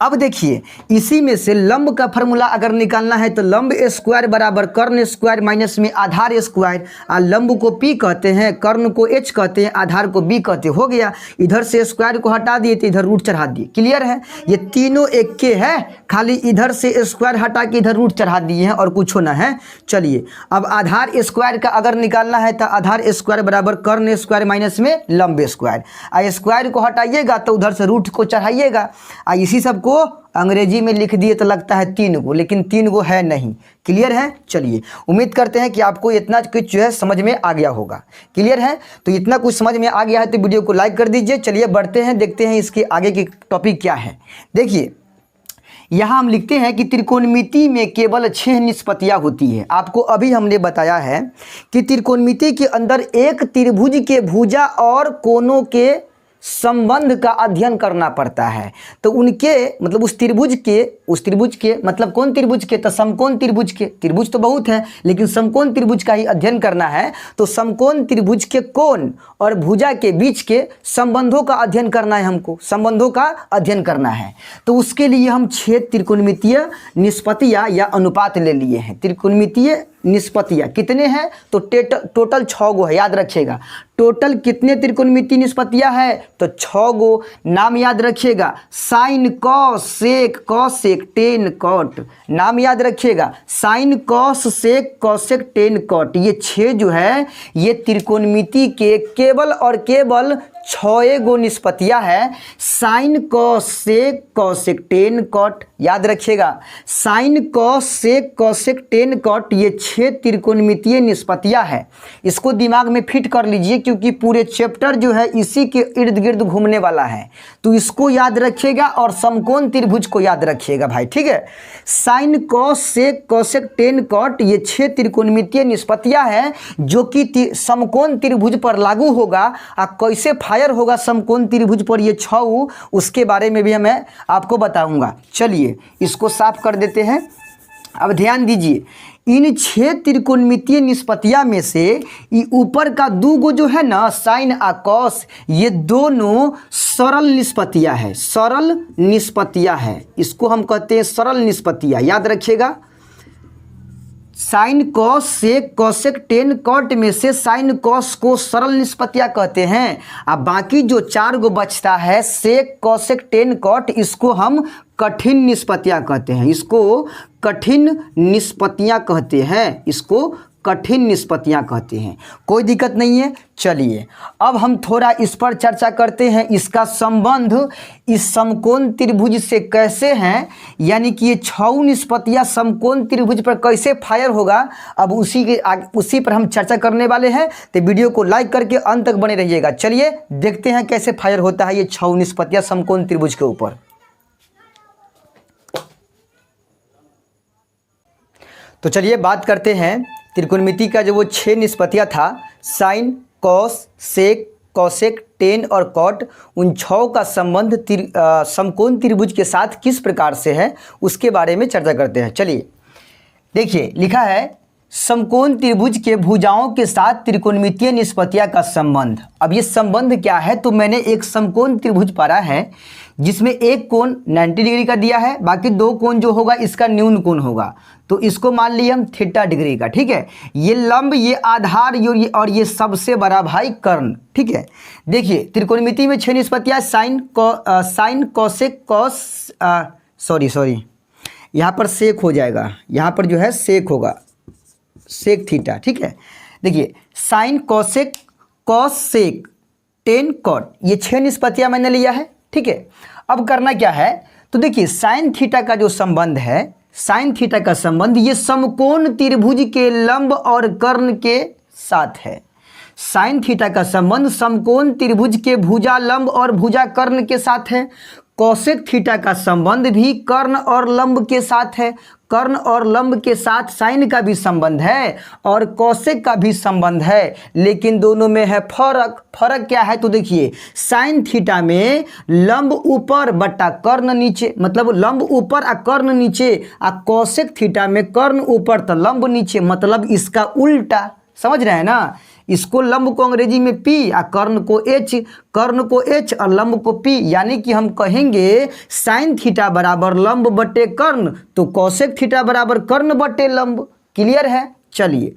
Speaker 1: अब देखिए इसी में से लंब का फॉर्मूला अगर निकालना है तो लंब स्क्वायर बराबर कर्ण स्क्वायर माइनस में आधार स्क्वायर। और लंब को p कहते हैं, कर्ण को h कहते हैं, आधार को b कहते हैं। हो गया, इधर से स्क्वायर को हटा दिए तो इधर रूट चढ़ा दिए। क्लियर है, ये तीनों एक के है, खाली इधर से स्क्वायर हटा के इधर रूट चढ़ा दिए हैं और कुछ ना है। चलिए अब आधार स्क्वायर का अगर निकालना है तो आधार स्क्वायर बराबर कर्ण स्क्वायर माइनस में लंब स्क्वायर। स्क्वायर को हटाइएगा तो उधर से रूट को चढ़ाइएगा। इसी सब को अंग्रेजी में लिख दिए तो लगता है 3 गो, लेकिन 3 गो है नहीं। क्लियर है। चलिए उम्मीद करते हैं कि आपको इतना कुछ जो है समझ में आ गया होगा। क्लियर है, तो इतना कुछ समझ में आ गया है तो वीडियो को लाइक कर दीजिए। चलिए बढ़ते हैं, देखते हैं इसके आगे की टॉपिक क्या है। देखिए यहाँ हम लिखते हैं कि त्रिकोणमिति में केवल 6 निष्पत्तियाँ होती है। आपको अभी हमने बताया है कि त्रिकोणमिति के अंदर एक त्रिभुज के भुजा और कोणों के संबंध का अध्ययन करना पड़ता है। तो उनके मतलब उस त्रिभुज के मतलब कौन त्रिभुज के, तो समकोण त्रिभुज के। त्रिभुज तो बहुत है लेकिन समकोण त्रिभुज का ही अध्ययन करना है। तो समकोण त्रिभुज के कोण और भुजा के बीच के संबंधों का अध्ययन करना है, हमको संबंधों का अध्ययन करना है। तो उसके लिए हम 6 त्रिकोणमितीय निष्पत्तियाँ या अनुपात ले लिए हैं। त्रिकोणमितीय निष्पत्तियाँ कितने हैं, तो टोटल 6 गो है, याद रखिएगा। टोटल कितने त्रिकोणमितीय निष्पत्तियाँ है, तो 6 गो। नाम याद रखिएगा, sine cos sec cosec tan cot, नाम याद रखिएगा, sine cos sec cosec tan cot. ये 6 जो है ये त्रिकोणमिति के केवल और केवल 6 गो निष्पत्तियाँ है। Sine cos sec cosec tan cot, याद रखिएगा, sine cos sec cosec tan cot, ये 6 त्रिकोणमितीय निष्पत्तियाँ है। इसको दिमाग में फिट कर लीजिए क्योंकि पूरे चैप्टर जो है इसी के इर्द गिर्द घूमने वाला है। तो इसको याद रखिएगा और समकोण त्रिभुज को याद रखिएगा भाई, ठीक है। Sine cos sec cosec tan cot, ये 6 त्रिकोणमितीय निष्पत्तियाँ है जो कि समकोण त्रिभुज पर लागू होगा। कैसे फायर होगा समकोण त्रिभुज पर ये छऊ, उसके बारे में भी मैं आपको बताऊंगा। चलिए इसको साफ कर देते हैं। अब ध्यान दीजिए, इन 6 त्रिकोणमितीय निष्पत्तियां में से ये ऊपर का 2 गो जो है ना साइन और कॉस, ये दोनों सरल निष्पत्तियां है, सरल निष्पत्तियां है। इसको हम कहते हैं सरल निष्पत्तियां, याद रखिएगा। Sine cos sec cosec tan cot में से साइन कॉस को सरल निष्पत्तियां कहते हैं। अब बाकी जो 4 गो बचता है सेक कोसेक टेन कॉट, इसको हम कठिन निष्पत्तियां कहते हैं, इसको कठिन निष्पत्तियां कहते हैं, इसको कठिन निष्पत्तियां कहते हैं। कोई दिक्कत नहीं है। चलिए अब हम थोड़ा इस पर चर्चा करते हैं, इसका संबंध इस समकोण त्रिभुज से कैसे हैं, यानी कि ये 6 निष्पत्तियां समकोण त्रिभुज पर कैसे फायर होगा। अब उसी पर हम चर्चा करने वाले हैं, तो वीडियो को लाइक करके अंत तक बने रहिएगा। चलिए देखते हैं कैसे फायर होता है ये 6 निष्पत्तियां समकोण त्रिभुज के ऊपर। तो चलिए बात करते हैं त्रिकोणमिति का जो वो 6 निष्पत्तियां था, sine cos sec cosec tan और कॉट, उन 6 का संबंध समकोण त्रिभुज के साथ किस प्रकार से है उसके बारे में चर्चा करते हैं। चलिए देखिए, लिखा है समकोण त्रिभुज के भुजाओं के साथ त्रिकोणमितीय निष्पत्तियां का संबंध। अब ये संबंध क्या है, तो मैंने एक समकोण त्रिभुज पढ़ा है जिसमें एक कोण 90 डिग्री का दिया है, बाकी 2 कोण जो होगा इसका न्यून कोण होगा, तो इसको मान लिए हम थीटा डिग्री का। ठीक है, ये लंब, ये आधार, और ये सबसे बड़ा भाई कर्ण। ठीक है, देखिए त्रिकोणमिति में 6 निष्पत्तियां, साइन कोसेक कॉस, सॉरी यहाँ पर सेक हो जाएगा, यहाँ पर जो है सेक होगा, सेक थीटा। ठीक है, देखिए sine cosec cos sec tan cot, ये 6 निष्पत्तियां मैंने लिया है। ठीक है, अब करना क्या है, तो देखिए साइन थीटा का जो संबंध है, साइन थीटा का संबंध ये समकोण त्रिभुज के लंब और कर्ण के साथ है। साइन थीटा का संबंध समकोण त्रिभुज के भुजा लंब और भुजा कर्ण के साथ है। कोसेक थीटा का संबंध भी कर्ण और लंब के साथ है। कर्ण और लंब के साथ साइन का भी संबंध है और कोसेक का भी संबंध है, लेकिन दोनों में है फर्क। फर्क क्या है, तो देखिए साइन थीटा में लंब ऊपर बट्टा कर्ण नीचे, मतलब लंब ऊपर और कर्ण नीचे, और कोसेक थीटा में कर्ण ऊपर तो लंब नीचे, मतलब इसका उल्टा। समझ रहे हैं ना, इसको लंब को अंग्रेजी में पी और कर्ण को एच, कर्ण को एच और लंब को पी, यानी कि हम कहेंगे साइन थीटा बराबर लंब बटे कर्ण, तो कोसेक थीटा बराबर कर्ण बटे लंब। क्लियर है। चलिए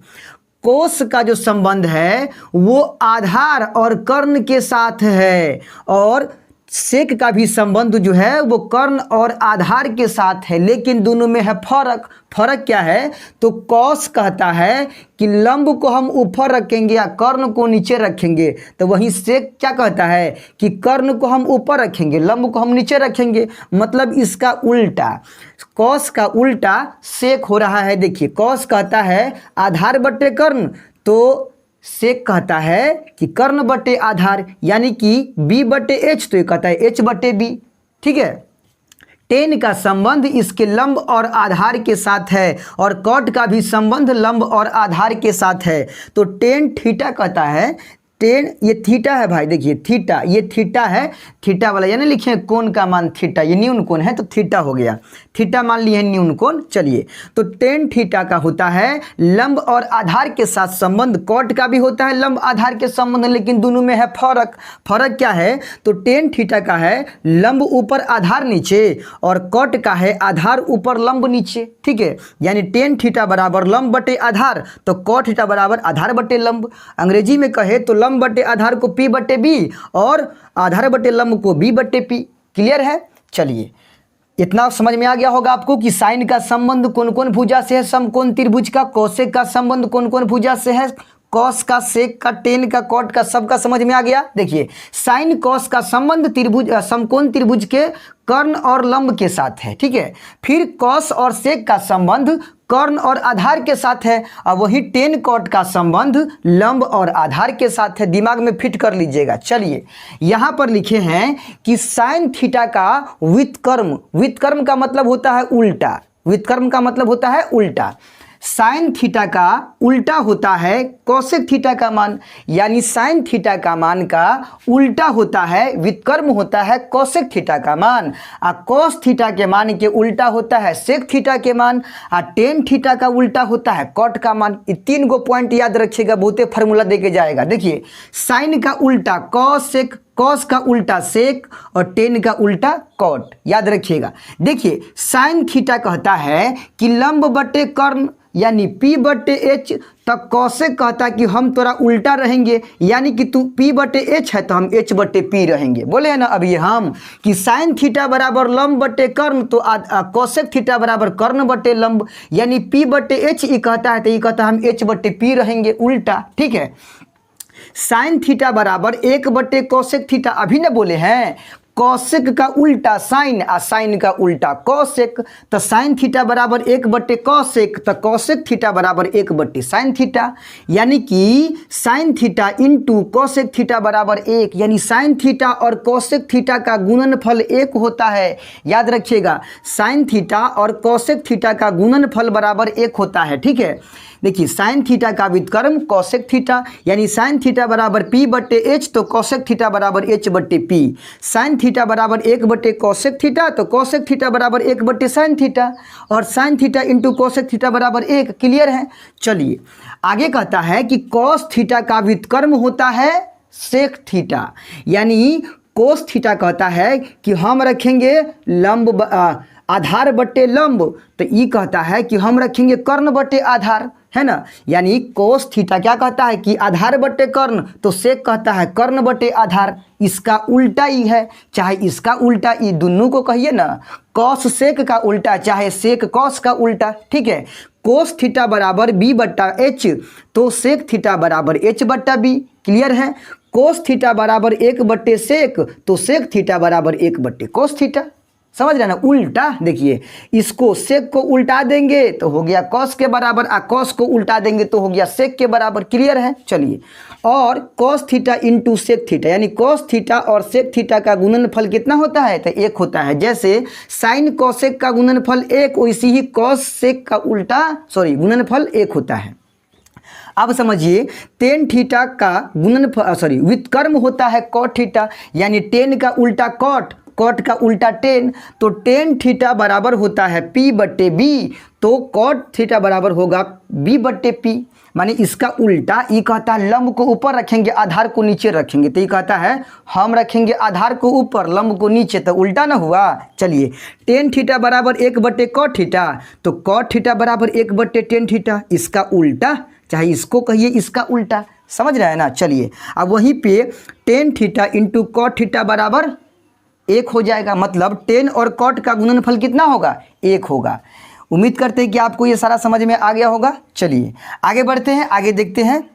Speaker 1: कोस का जो संबंध है वो आधार और कर्ण के साथ है, और सेक का भी संबंध जो है वो कर्ण और आधार के साथ है, लेकिन दोनों में है फर्क। फर्क क्या है, तो कॉस कहता है कि लंब को हम ऊपर रखेंगे या कर्ण को नीचे रखेंगे, तो वहीं सेक क्या कहता है कि कर्ण को हम ऊपर रखेंगे, लंब को हम नीचे रखेंगे, मतलब इसका उल्टा। कॉस का उल्टा सेक हो रहा है। देखिए कॉस कहता है आधार बटे कर्ण, तो सेक कहता है कि कर्ण बटे आधार, यानी कि बी बटे एच, तो ये कहता है एच बटे बी। ठीक है, टेन का संबंध इसके लंब और आधार के साथ है, और कॉट का भी संबंध लंब और आधार के साथ है, तो टेन थीटा कहता है, टेन ये थीटा है भाई, देखिए थीटा, ये थीटा है, थीटा वाला, यानी लिखे कोण का मान थीटा, ये न्यून कोण है तो थीटा हो गया, थीटा मान लिए न्यून कोण। चलिए तो टेन थीटा का होता है लंब और आधार के साथ संबंध, कॉट का भी होता है लंब आधार के संबंध, लेकिन दोनों में है फर्क। फर्क क्या है, तो टेन थीटा का है लंब ऊपर आधार नीचे, और कॉट का है आधार ऊपर लंब नीचे। ठीक है, यानी टेन थीटा बराबर लंब बटे आधार, तो कॉट थीटा बराबर आधार बटे लंब। अंग्रेजी में कहे तो लंब बटे आधार को पी बटे बी, और आधार बटे लंब को बी बटे पी। क्लियर है। चलिए इतना समझ में आ गया होगा आपको कि साइन का संबंध कौन कौन भुजा से है समकोण त्रिभुज का, कोसेक का संबंध कौन कौन भुजा से है, कॉस का, सेक का, टेन का, कॉट का, सबका समझ में आ गया। देखिए साइन कॉस का संबंध त्रिभुज समकोण त्रिभुज के कर्ण और लंब के साथ है। ठीक है, फिर कॉस और सेक का संबंध कर्ण और आधार के साथ है, और वही टेन कॉट का संबंध लंब और आधार के साथ है। दिमाग में फिट कर लीजिएगा। चलिए यहाँ पर लिखे हैं कि साइन थीटा का व्युत्क्रम, व्युत्क्रम का मतलब होता है उल्टा, व्युत्क्रम का मतलब होता है उल्टा। साइन थीटा का उल्टा होता है कोसेक थीटा का मान, यानी साइन थीटा का मान का उल्टा होता है, व्युत्क्रम होता है कोसेक थीटा का मान, और कोस थीटा के मान के उल्टा होता है सेक थीटा के मान, और टेन थीटा का उल्टा होता है कॉट का मान। ये 3 गो पॉइंट याद रखिएगा, बहुते फार्मूला देके जाएगा। देखिए साइन का उल्टा कोसेक, कॉस का उल्टा सेक और टेन का उल्टा कॉट, याद रखिएगा। देखिए साइन थीटा कहता है कि लंब बटे कर्ण यानी P बटे H, तब कॉसेक कहता है कि हम तोरा उल्टा रहेंगे, यानी कि तू P बटे H है तो हम H बटे P रहेंगे। बोले हैं ना अभी हम कि साइन थीटा बराबर लंब बटे कर्ण, तो कॉसेक थीटा बराबर कर्ण बटे लंब, यानी P बटे H ये कहता है तो ये कहता है हम H बटे P रहेंगे उल्टा। ठीक है, साइन थीटा बराबर 1 बटे कोसेक थीटा, अभी ना बोले हैं कोसेक का उल्टा साइन और साइन का उल्टा कोसेक, तो साइन थीटा बराबर 1 बटे कोसेक, तो कोसेक थीटा बराबर 1 बटे साइन थीटा, यानी कि sine theta into cosec theta बराबर 1, यानी साइन थीटा और कोसेक थीटा का गुणनफल 1 होता है। याद रखिएगा साइन थीटा और कोसेक थीटा का गुणनफल बराबर 1 होता है। ठीक है, देखिए साइन थीटा का व्युत्क्रम कोसेक थीटा, यानी साइन थीटा बराबर P बटे H, तो कोसेक थीटा बराबर H बटे P। साइन थीटा बराबर 1 बटे कोसेक थीटा, तो कोसेक थीटा बराबर 1 बटे साइन थीटा, और sine theta into cosec theta बराबर 1। क्लियर है। चलिए आगे कहता है कि कोस थीटा का व्युत्क्रम होता है सेक थीटा, यानी कोस थीटा कहता है कि हम रखेंगे लंब आधार बटे लंब, तो ये कहता है कि हम रखेंगे कर्ण बटे आधार, है ना। यानी कोस थीटा क्या कहता है कि आधार बटे कर्ण, तो सेक कहता है कर्ण बटे आधार, इसका उल्टा ही है, चाहे इसका उल्टा, ये दोनों को कहिए ना, कॉस सेक का उल्टा चाहे सेक कॉस का उल्टा। ठीक है, कोस थीटा बराबर B बट्टा H, तो सेक थीटा बराबर H बट्टा B। क्लियर है। कोस थीटा बराबर 1 बट्टे सेक, तो सेक थीटा बराबर 1 बट्टे कोस थीटा। समझ रहे ना, उल्टा। देखिए इसको सेक को उल्टा देंगे तो हो गया कॉस के बराबर, और कॉस को उल्टा देंगे तो हो गया सेक के बराबर। क्लियर है। चलिए, और cos theta into sec theta, यानी कॉस थीटा और सेक थीटा का गुणनफल कितना होता है, तो 1 होता है। जैसे साइन कोसेक का गुणनफल 1, वैसे ही कॉस सेक का उल्टा गुणनफल 1 होता है। अब समझिए टेन थीटा का गुणनफल व्युत्क्रम होता है कॉट थीटा, यानी टेन का उल्टा कॉट, कॉट का उल्टा टेन, तो टेन थीटा बराबर होता है P बट्टे B, तो कॉट थीटा बराबर होगा B बट्टे P, माने इसका उल्टा। ये कहता है लंब को ऊपर रखेंगे आधार को नीचे रखेंगे, तो ये कहता है हम रखेंगे आधार को ऊपर लंब को नीचे, तो उल्टा ना हुआ। चलिए टेन थीटा बराबर 1 बट्टे कॉट थीटा, तो कॉट थीटा बराबर 1 बट्टे टेन थीटा, इसका उल्टा, चाहे इसको कहिए इसका उल्टा। समझ रहे हैं ना। चलिए अब वहीं पे tan theta into cot theta बराबर 1 हो जाएगा, मतलब टेन और कॉट का गुणनफल कितना होगा, 1 होगा। उम्मीद करते हैं कि आपको ये सारा समझ में आ गया होगा। चलिए आगे बढ़ते हैं, आगे देखते हैं।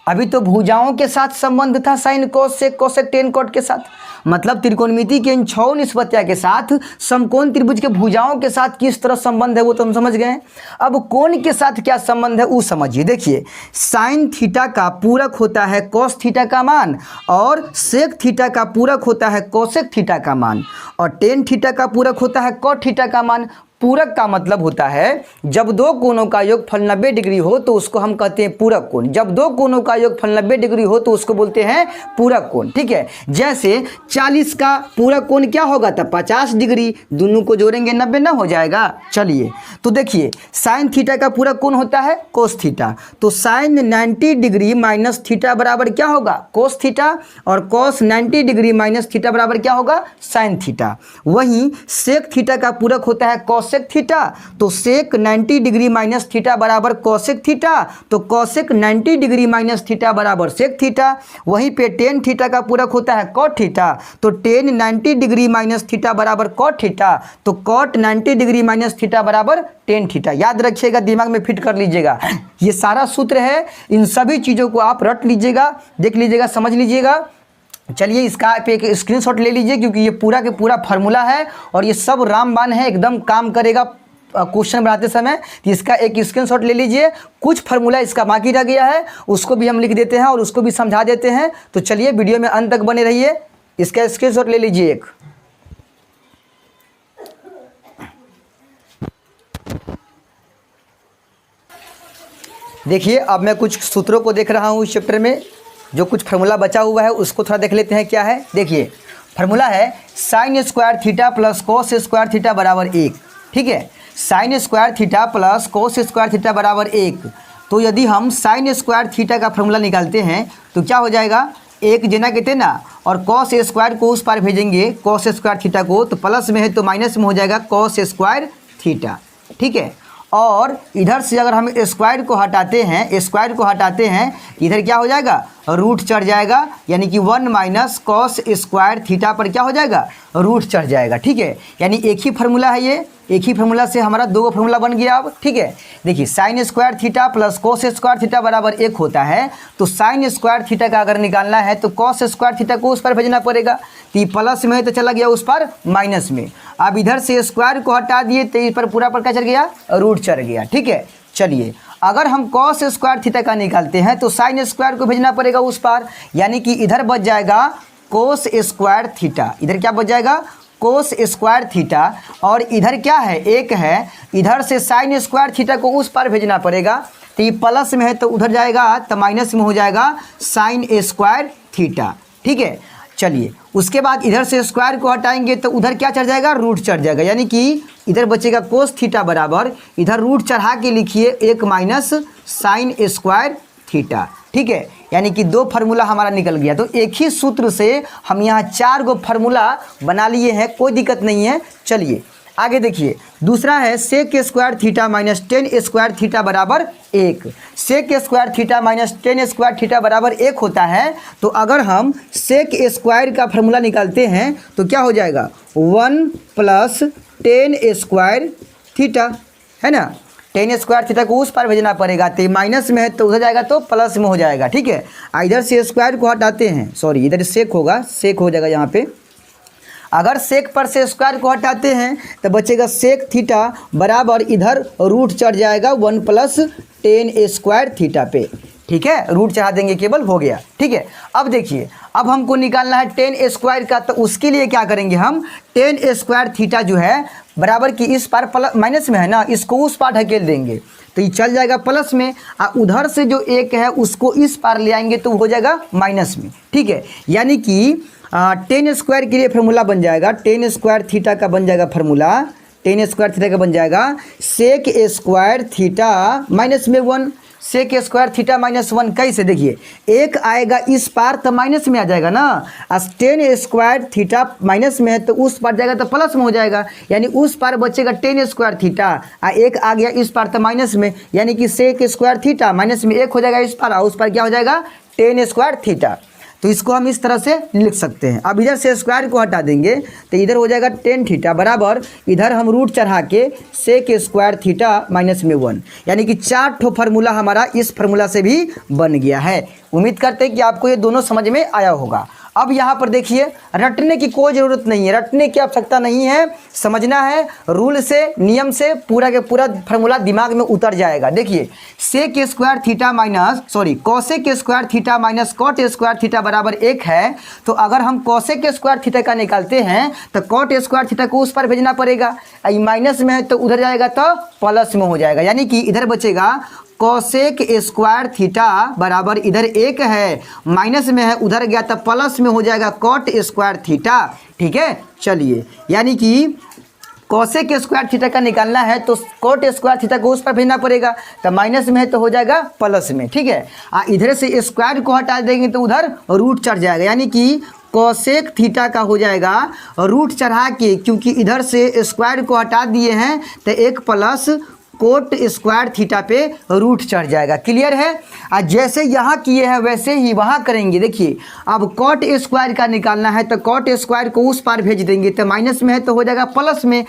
Speaker 1: अभी तो भुजाओं के साथ संबंध था sine cos sec cosec tan cot के साथ, मतलब त्रिकोणमिति के इन 6 निस्बत्तियां के साथ समकोण त्रिभुज के भुजाओं के साथ किस तरह संबंध है वो तो हम समझ गए। अब कोण के साथ क्या संबंध है वो समझिए। देखिए साइन थीटा का पूरक होता है कोस थीटा का मान, और सेक थीटा का पूरक होता है कोसेक थीटा का मान, और टेन थीटा का पूरक होता है कॉट थीटा का मान। पूरक का मतलब होता है जब दो कोणों का योगफल 90 डिग्री हो तो उसको हम कहते हैं पूरक कोण। जब दो कोणों का योगफल 90 डिग्री हो तो उसको बोलते हैं पूरक कोण। ठीक है, जैसे 40 का पूरक कोण क्या होगा, तब 50 डिग्री, दोनों को जोड़ेंगे 90 ना हो जाएगा। चलिए तो देखिए साइन थीटा का पूरक कोण होता है कोस थीटा, तो साइन 90 डिग्री माइनस थीटा बराबर क्या होगा, कोस थीटा, और कोस 90 डिग्री माइनस थीटा बराबर क्या होगा, साइन थीटा। वहीं सेक थीटा का पूरक होता है कोसेक थीटा, तो सेक 90 डिग्री माइनस थीटा बराबर कोसेक थीटा, तो कोसेक 90 डिग्री माइनस थीटा बराबर सेक थीटा। वहीं पे टेन थीटा का पूरक होता है कॉट थीटा, तो टेन 90 डिग्री माइनस थीटा बराबर कॉट थीटा, तो कॉट 90 डिग्री माइनस थीटा बराबर टेन थीटा। याद रखिएगा, दिमाग में फिट कर लीजिएगा, ये सारा सूत्र है। इन सभी चीज़ों को आप रट लीजिएगा, देख लीजिएगा, समझ लीजिएगा। चलिए इसका आप एक स्क्रीनशॉट ले लीजिए, क्योंकि ये पूरा के पूरा फार्मूला है और ये सब रामबाण है, एकदम काम करेगा क्वेश्चन बनाते समय। तो इसका एक स्क्रीनशॉट ले लीजिए। कुछ फार्मूला इसका बाकी रह गया है, उसको भी हम लिख देते हैं और उसको भी समझा देते हैं। तो चलिए वीडियो में अंत तक बने रहिए, इसका स्क्रीनशॉट ले लीजिए एक। देखिए अब मैं कुछ सूत्रों को देख रहा हूँ इस चैप्टर में, जो कुछ फार्मूला बचा हुआ है उसको थोड़ा देख लेते हैं क्या है। देखिए फार्मूला है sine square theta plus cos square theta बराबर 1। ठीक है, sine square theta plus cos square theta बराबर 1। तो यदि हम साइन स्क्वायर थीटा का फार्मूला निकालते हैं तो क्या हो जाएगा, 1 जना कहते ना, और कॉस स्क्वायर को उस पार भेजेंगे कॉस स्क्वायर थीटा को, तो प्लस में है तो माइनस में हो जाएगा कॉस स्क्वायर थीटा। ठीक है, और इधर से अगर हम स्क्वायर को हटाते हैं इधर क्या हो जाएगा, रूट चढ़ जाएगा, यानी कि 1 माइनस कॉस स्क्वायर थीटा पर क्या हो जाएगा, रूट चढ़ जाएगा। ठीक है, यानी एक ही फार्मूला है ये, एक ही फार्मूला से हमारा 2 फार्मूला बन गया अब। ठीक है, देखिए sine square theta plus cos square theta बराबर 1 होता है, तो साइन स्क्वायर थीटा का अगर निकालना है तो कॉस स्क्वायर थीटा को उस पर भेजना पड़ेगा, तो ये प्लस में है तो चला गया उस पर माइनस में। अब इधर से स्क्वायर को हटा दिए तो इस पर पूरा पर क्या चढ़ गया, रूट चढ़ गया। ठीक है, चलिए अगर हम कॉस स्क्वायर थीटा का निकालते हैं तो साइन स्क्वायर को भेजना पड़ेगा उस पार, यानी कि इधर बच जाएगा कोस स्क्वायर थीटा, इधर क्या बच जाएगा, कोस स्क्वायर थीटा, और इधर क्या है, 1 है, इधर से साइन स्क्वायर थीटा को उस पार भेजना पड़ेगा, तो ये प्लस में है तो उधर जाएगा तो माइनस में हो जाएगा साइन स्क्वायर थीटा। ठीक है, चलिए उसके बाद इधर से स्क्वायर को हटाएंगे तो उधर क्या चढ़ जाएगा, रूट चढ़ जाएगा, यानी कि इधर बचेगा कोस थीटा बराबर, इधर रूट चढ़ा के लिखिए 1 माइनस साइन स्क्वायर थीटा। ठीक है, यानी कि 2 फार्मूला हमारा निकल गया। तो एक ही सूत्र से हम यहाँ 4 गो फार्मूला बना लिए हैं, कोई दिक्कत नहीं है। चलिए आगे देखिए, दूसरा है sec square theta minus 10 square theta बराबर 1। Sec square theta minus 10 square theta बराबर 1 होता है, तो अगर हम सेक स्क्वायर का फार्मूला निकालते हैं तो क्या हो जाएगा, 1 प्लस 10 स्क्वायर थीटा, है ना, 10 स्क्वायर थीटा को उस पार भेजना पड़ेगा, तो माइनस में है तो उधर जाएगा तो प्लस में हो जाएगा। ठीक है, इधर से स्क्वायर को हटाते हैं, सॉरी इधर सेक होगा, सेक हो जाएगा यहाँ पे, अगर सेक पर से स्क्वायर को हटाते हैं तो बचेगा सेक थीटा बराबर, इधर रूट चढ़ जाएगा 1 प्लस 10 स्क्वायर थीटा पे। ठीक है, रूट चढ़ा देंगे केवल, हो गया। ठीक है, अब देखिए अब हमको निकालना है 10 स्क्वायर का, तो उसके लिए क्या करेंगे हम, 10 स्क्वायर थीटा जो है बराबर की इस पार प्लस माइनस में है ना, इसको उस पार ढकेल देंगे तो ये चल जाएगा प्लस में, और उधर से जो 1 है उसको इस पार ले आएंगे तो हो जाएगा माइनस में। ठीक है, यानी कि 10 स्क्वायर के लिए फार्मूला बन जाएगा, 10 स्क्वायर थीटा का बन जाएगा फार्मूला, 10 स्क्वायर थीटा का बन जाएगा सेक स्क्वायर थीटा माइनस में 1, सेक स्क्वायर थीटा माइनस 1 कैसे, देखिए 1 आएगा इस पार तो माइनस में आ जाएगा ना, 10 स्क्वायर थीटा माइनस में है तो उस पार जाएगा तो प्लस में हो जाएगा, यानी उस पार बचेगा 10 स्क्वायर थीटा, 1 आ गया इस पार तो माइनस में, यानी कि सेक स्क्वायर थीटा माइनस में 1 हो जाएगा इस पार, और उस पार क्या हो जाएगा 10 स्क्वायर थीटा। तो इसको हम इस तरह से लिख सकते हैं। अब इधर से स्क्वायर को हटा देंगे तो इधर हो जाएगा 10 थीटा बराबर, इधर हम रूट चढ़ा के सेक स्क्वायर थीटा माइनस में 1, यानी कि 4 ठो फार्मूला हमारा इस फार्मूला से भी बन गया है। उम्मीद करते हैं कि आपको ये दोनों समझ में आया होगा। अब यहाँ पर देखिए, रटने की कोई ज़रूरत नहीं है, रटने की आवश्यकता नहीं है, समझना है रूल से, नियम से पूरा के पूरा फार्मूला दिमाग में उतर जाएगा। देखिए sec square theta minus cosec square theta minus cot square theta बराबर 1 है, तो अगर हम कॉसेक स्क्वायर थीटा का निकालते हैं तो कॉट स्क्वायर थीटा को उस पर भेजना पड़ेगा, माइनस में है तो उधर जाएगा तो प्लस में हो जाएगा, यानी कि इधर बचेगा कॉसेक स्क्वायर थीटा बराबर, इधर 1 है माइनस में है उधर गया तो प्लस में हो जाएगा कॉट स्क्वायर थीटा। ठीक है, चलिए यानी कि कॉसेक स्क्वायर थीटा का निकालना है तो कॉट स्क्वायर थीटा को उस पर भेजना पड़ेगा, तो माइनस में है तो हो जाएगा प्लस में। ठीक है, इधर से स्क्वायर को हटा देंगे तो उधर रूट चढ़ जाएगा, यानी कि कॉसेक थीटा का हो जाएगा रूट चढ़ा के, क्योंकि इधर से स्क्वायर को हटा दिए हैं तो 1 प्लस कोट स्क्वायर थीटा पे रूट चढ़ जाएगा। क्लियर है, जैसे यहाँ किए हैं वैसे ही वहाँ करेंगे। देखिए अब कॉट स्क्वायर का निकालना है तो कॉट स्क्वायर को उस पार भेज देंगे तो माइनस में है तो हो जाएगा प्लस में,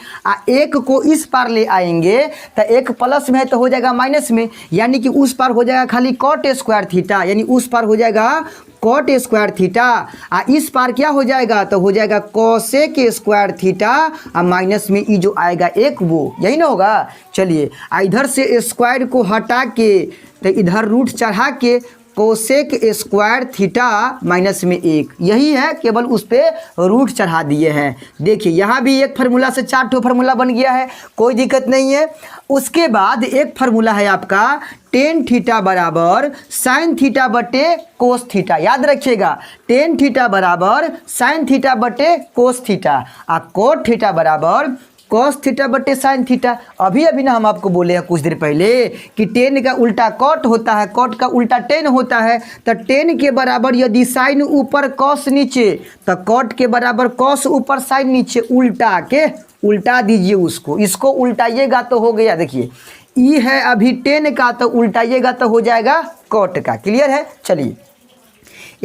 Speaker 1: 1 को इस पार ले आएंगे तो 1 प्लस में है तो हो जाएगा माइनस में, यानी कि उस पार हो जाएगा खाली कॉट स्क्वायर थीटा, यानी उस पार हो जाएगा कॉट स्क्वायर थीटा, इस पार क्या हो जाएगा तो हो जाएगा कॉसेक स्क्वायर थीटा माइनस में ई जो आएगा 1 वो, यही ना होगा। चलिए इधर से स्क्वायर को हटा के तो इधर रूट चढ़ा के कोसेक स्क्वायर थीटा माइनस में 1, यही है, केवल उस पर रूट चढ़ा दिए हैं। देखिए यहाँ भी एक फार्मूला से 4 ठो फार्मूला बन गया है, कोई दिक्कत नहीं है। उसके बाद एक फार्मूला है आपका टेन थीटा बराबर साइन थीटा बटे कोस थीटा। याद रखिएगा, टेन थीटा बराबर साइन थीटा बटे कोस थीटा और कोट थीटा बराबर कॉस थीटा बटे साइन थीटा। अभी ना हम आपको बोले हैं कुछ देर पहले कि टेन का उल्टा कॉट होता है, कॉट का उल्टा टेन होता है। तो टेन के बराबर यदि साइन ऊपर कॉस नीचे, तो कॉट के बराबर कॉस ऊपर साइन नीचे, उल्टा दीजिए उसको, इसको उल्टाइएगा तो हो गया। देखिए ई है अभी टेन का, तो उल्टाइएगा तो हो जाएगा कॉट का। क्लियर है? चलिए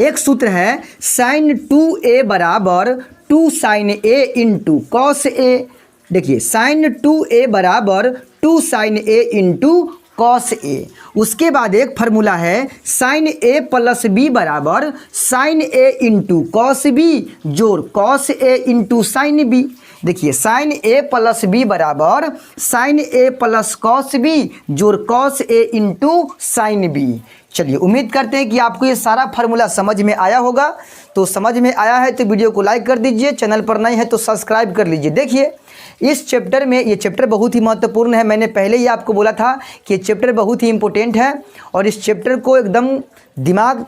Speaker 1: एक सूत्र है साइन 2a बराबर 2 sine a into cos a। देखिए साइन 2a बराबर 2 sine a into cos a। उसके बाद एक फार्मूला है साइन a प्लस b बराबर sine a into cos b जोड़ cos a into sine b। देखिए साइन a प्लस b बराबर sine a plus cos b जोड़ cos a into sine b। चलिए उम्मीद करते हैं कि आपको ये सारा फार्मूला समझ में आया होगा। तो समझ में आया है तो वीडियो को लाइक कर दीजिए, चैनल पर नए हैं तो सब्सक्राइब कर लीजिए। देखिए इस चैप्टर में, ये चैप्टर बहुत ही महत्वपूर्ण है। मैंने पहले ही आपको बोला था कि ये चैप्टर बहुत ही इम्पोर्टेंट है और इस चैप्टर को एकदम दिमाग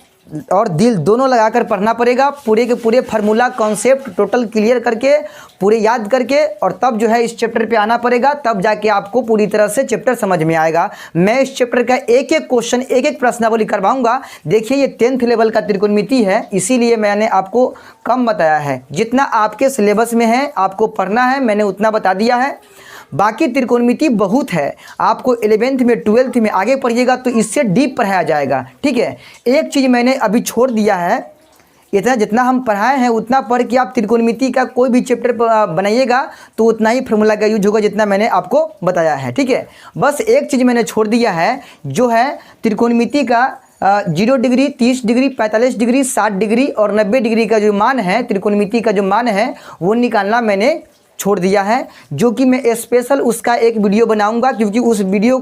Speaker 1: और दिल दोनों लगाकर पढ़ना पड़ेगा। पूरे के पूरे फार्मूला कॉन्सेप्ट टोटल क्लियर करके, पूरे याद करके, और तब जो है इस चैप्टर पे आना पड़ेगा, तब जाके आपको पूरी तरह से चैप्टर समझ में आएगा। मैं इस चैप्टर का एक एक क्वेश्चन, एक एक प्रश्नावली करवाऊंगा। देखिए ये 10th लेवल का त्रिकोणमिति है, इसीलिए मैंने आपको कम बताया है। जितना आपके सिलेबस में है आपको पढ़ना है, मैंने उतना बता दिया है। बाकी त्रिकोणमिति बहुत है, आपको 11th में 12th में आगे पढ़िएगा तो इससे डीप पढ़ाया जाएगा। ठीक है, एक चीज़ मैंने अभी छोड़ दिया है, इतना जितना हम पढ़ाए हैं उतना पढ़ के आप त्रिकोणमिति का कोई भी चैप्टर बनाइएगा तो उतना ही फार्मूला का यूज होगा जितना मैंने आपको बताया है। ठीक है, बस एक चीज़ मैंने छोड़ दिया है, जो है त्रिकोणमिति का 0 डिग्री, 30 डिग्री, 45 डिग्री, 60 डिग्री और 90 डिग्री का जो मान है, त्रिकोणमिति का जो मान है वो निकालना मैंने छोड़ दिया है, जो कि मैं स्पेशल उसका एक वीडियो बनाऊंगा, क्योंकि उस वीडियो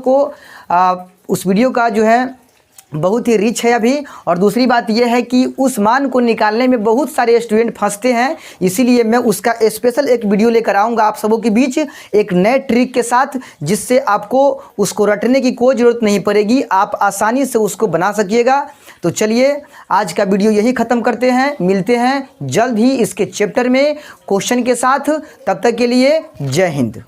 Speaker 1: का जो है बहुत ही रिच है अभी। और दूसरी बात यह है कि उस मान को निकालने में बहुत सारे स्टूडेंट फंसते हैं, इसीलिए मैं उसका स्पेशल एक वीडियो लेकर आऊँगा आप सबों के बीच एक नए ट्रिक के साथ, जिससे आपको उसको रटने की कोई ज़रूरत नहीं पड़ेगी, आप आसानी से उसको बना सकिएगा। तो चलिए आज का वीडियो यही ख़त्म करते हैं, मिलते हैं जल्द ही इसके चैप्टर में क्वेश्चन के साथ। तब तक के लिए जय हिंद।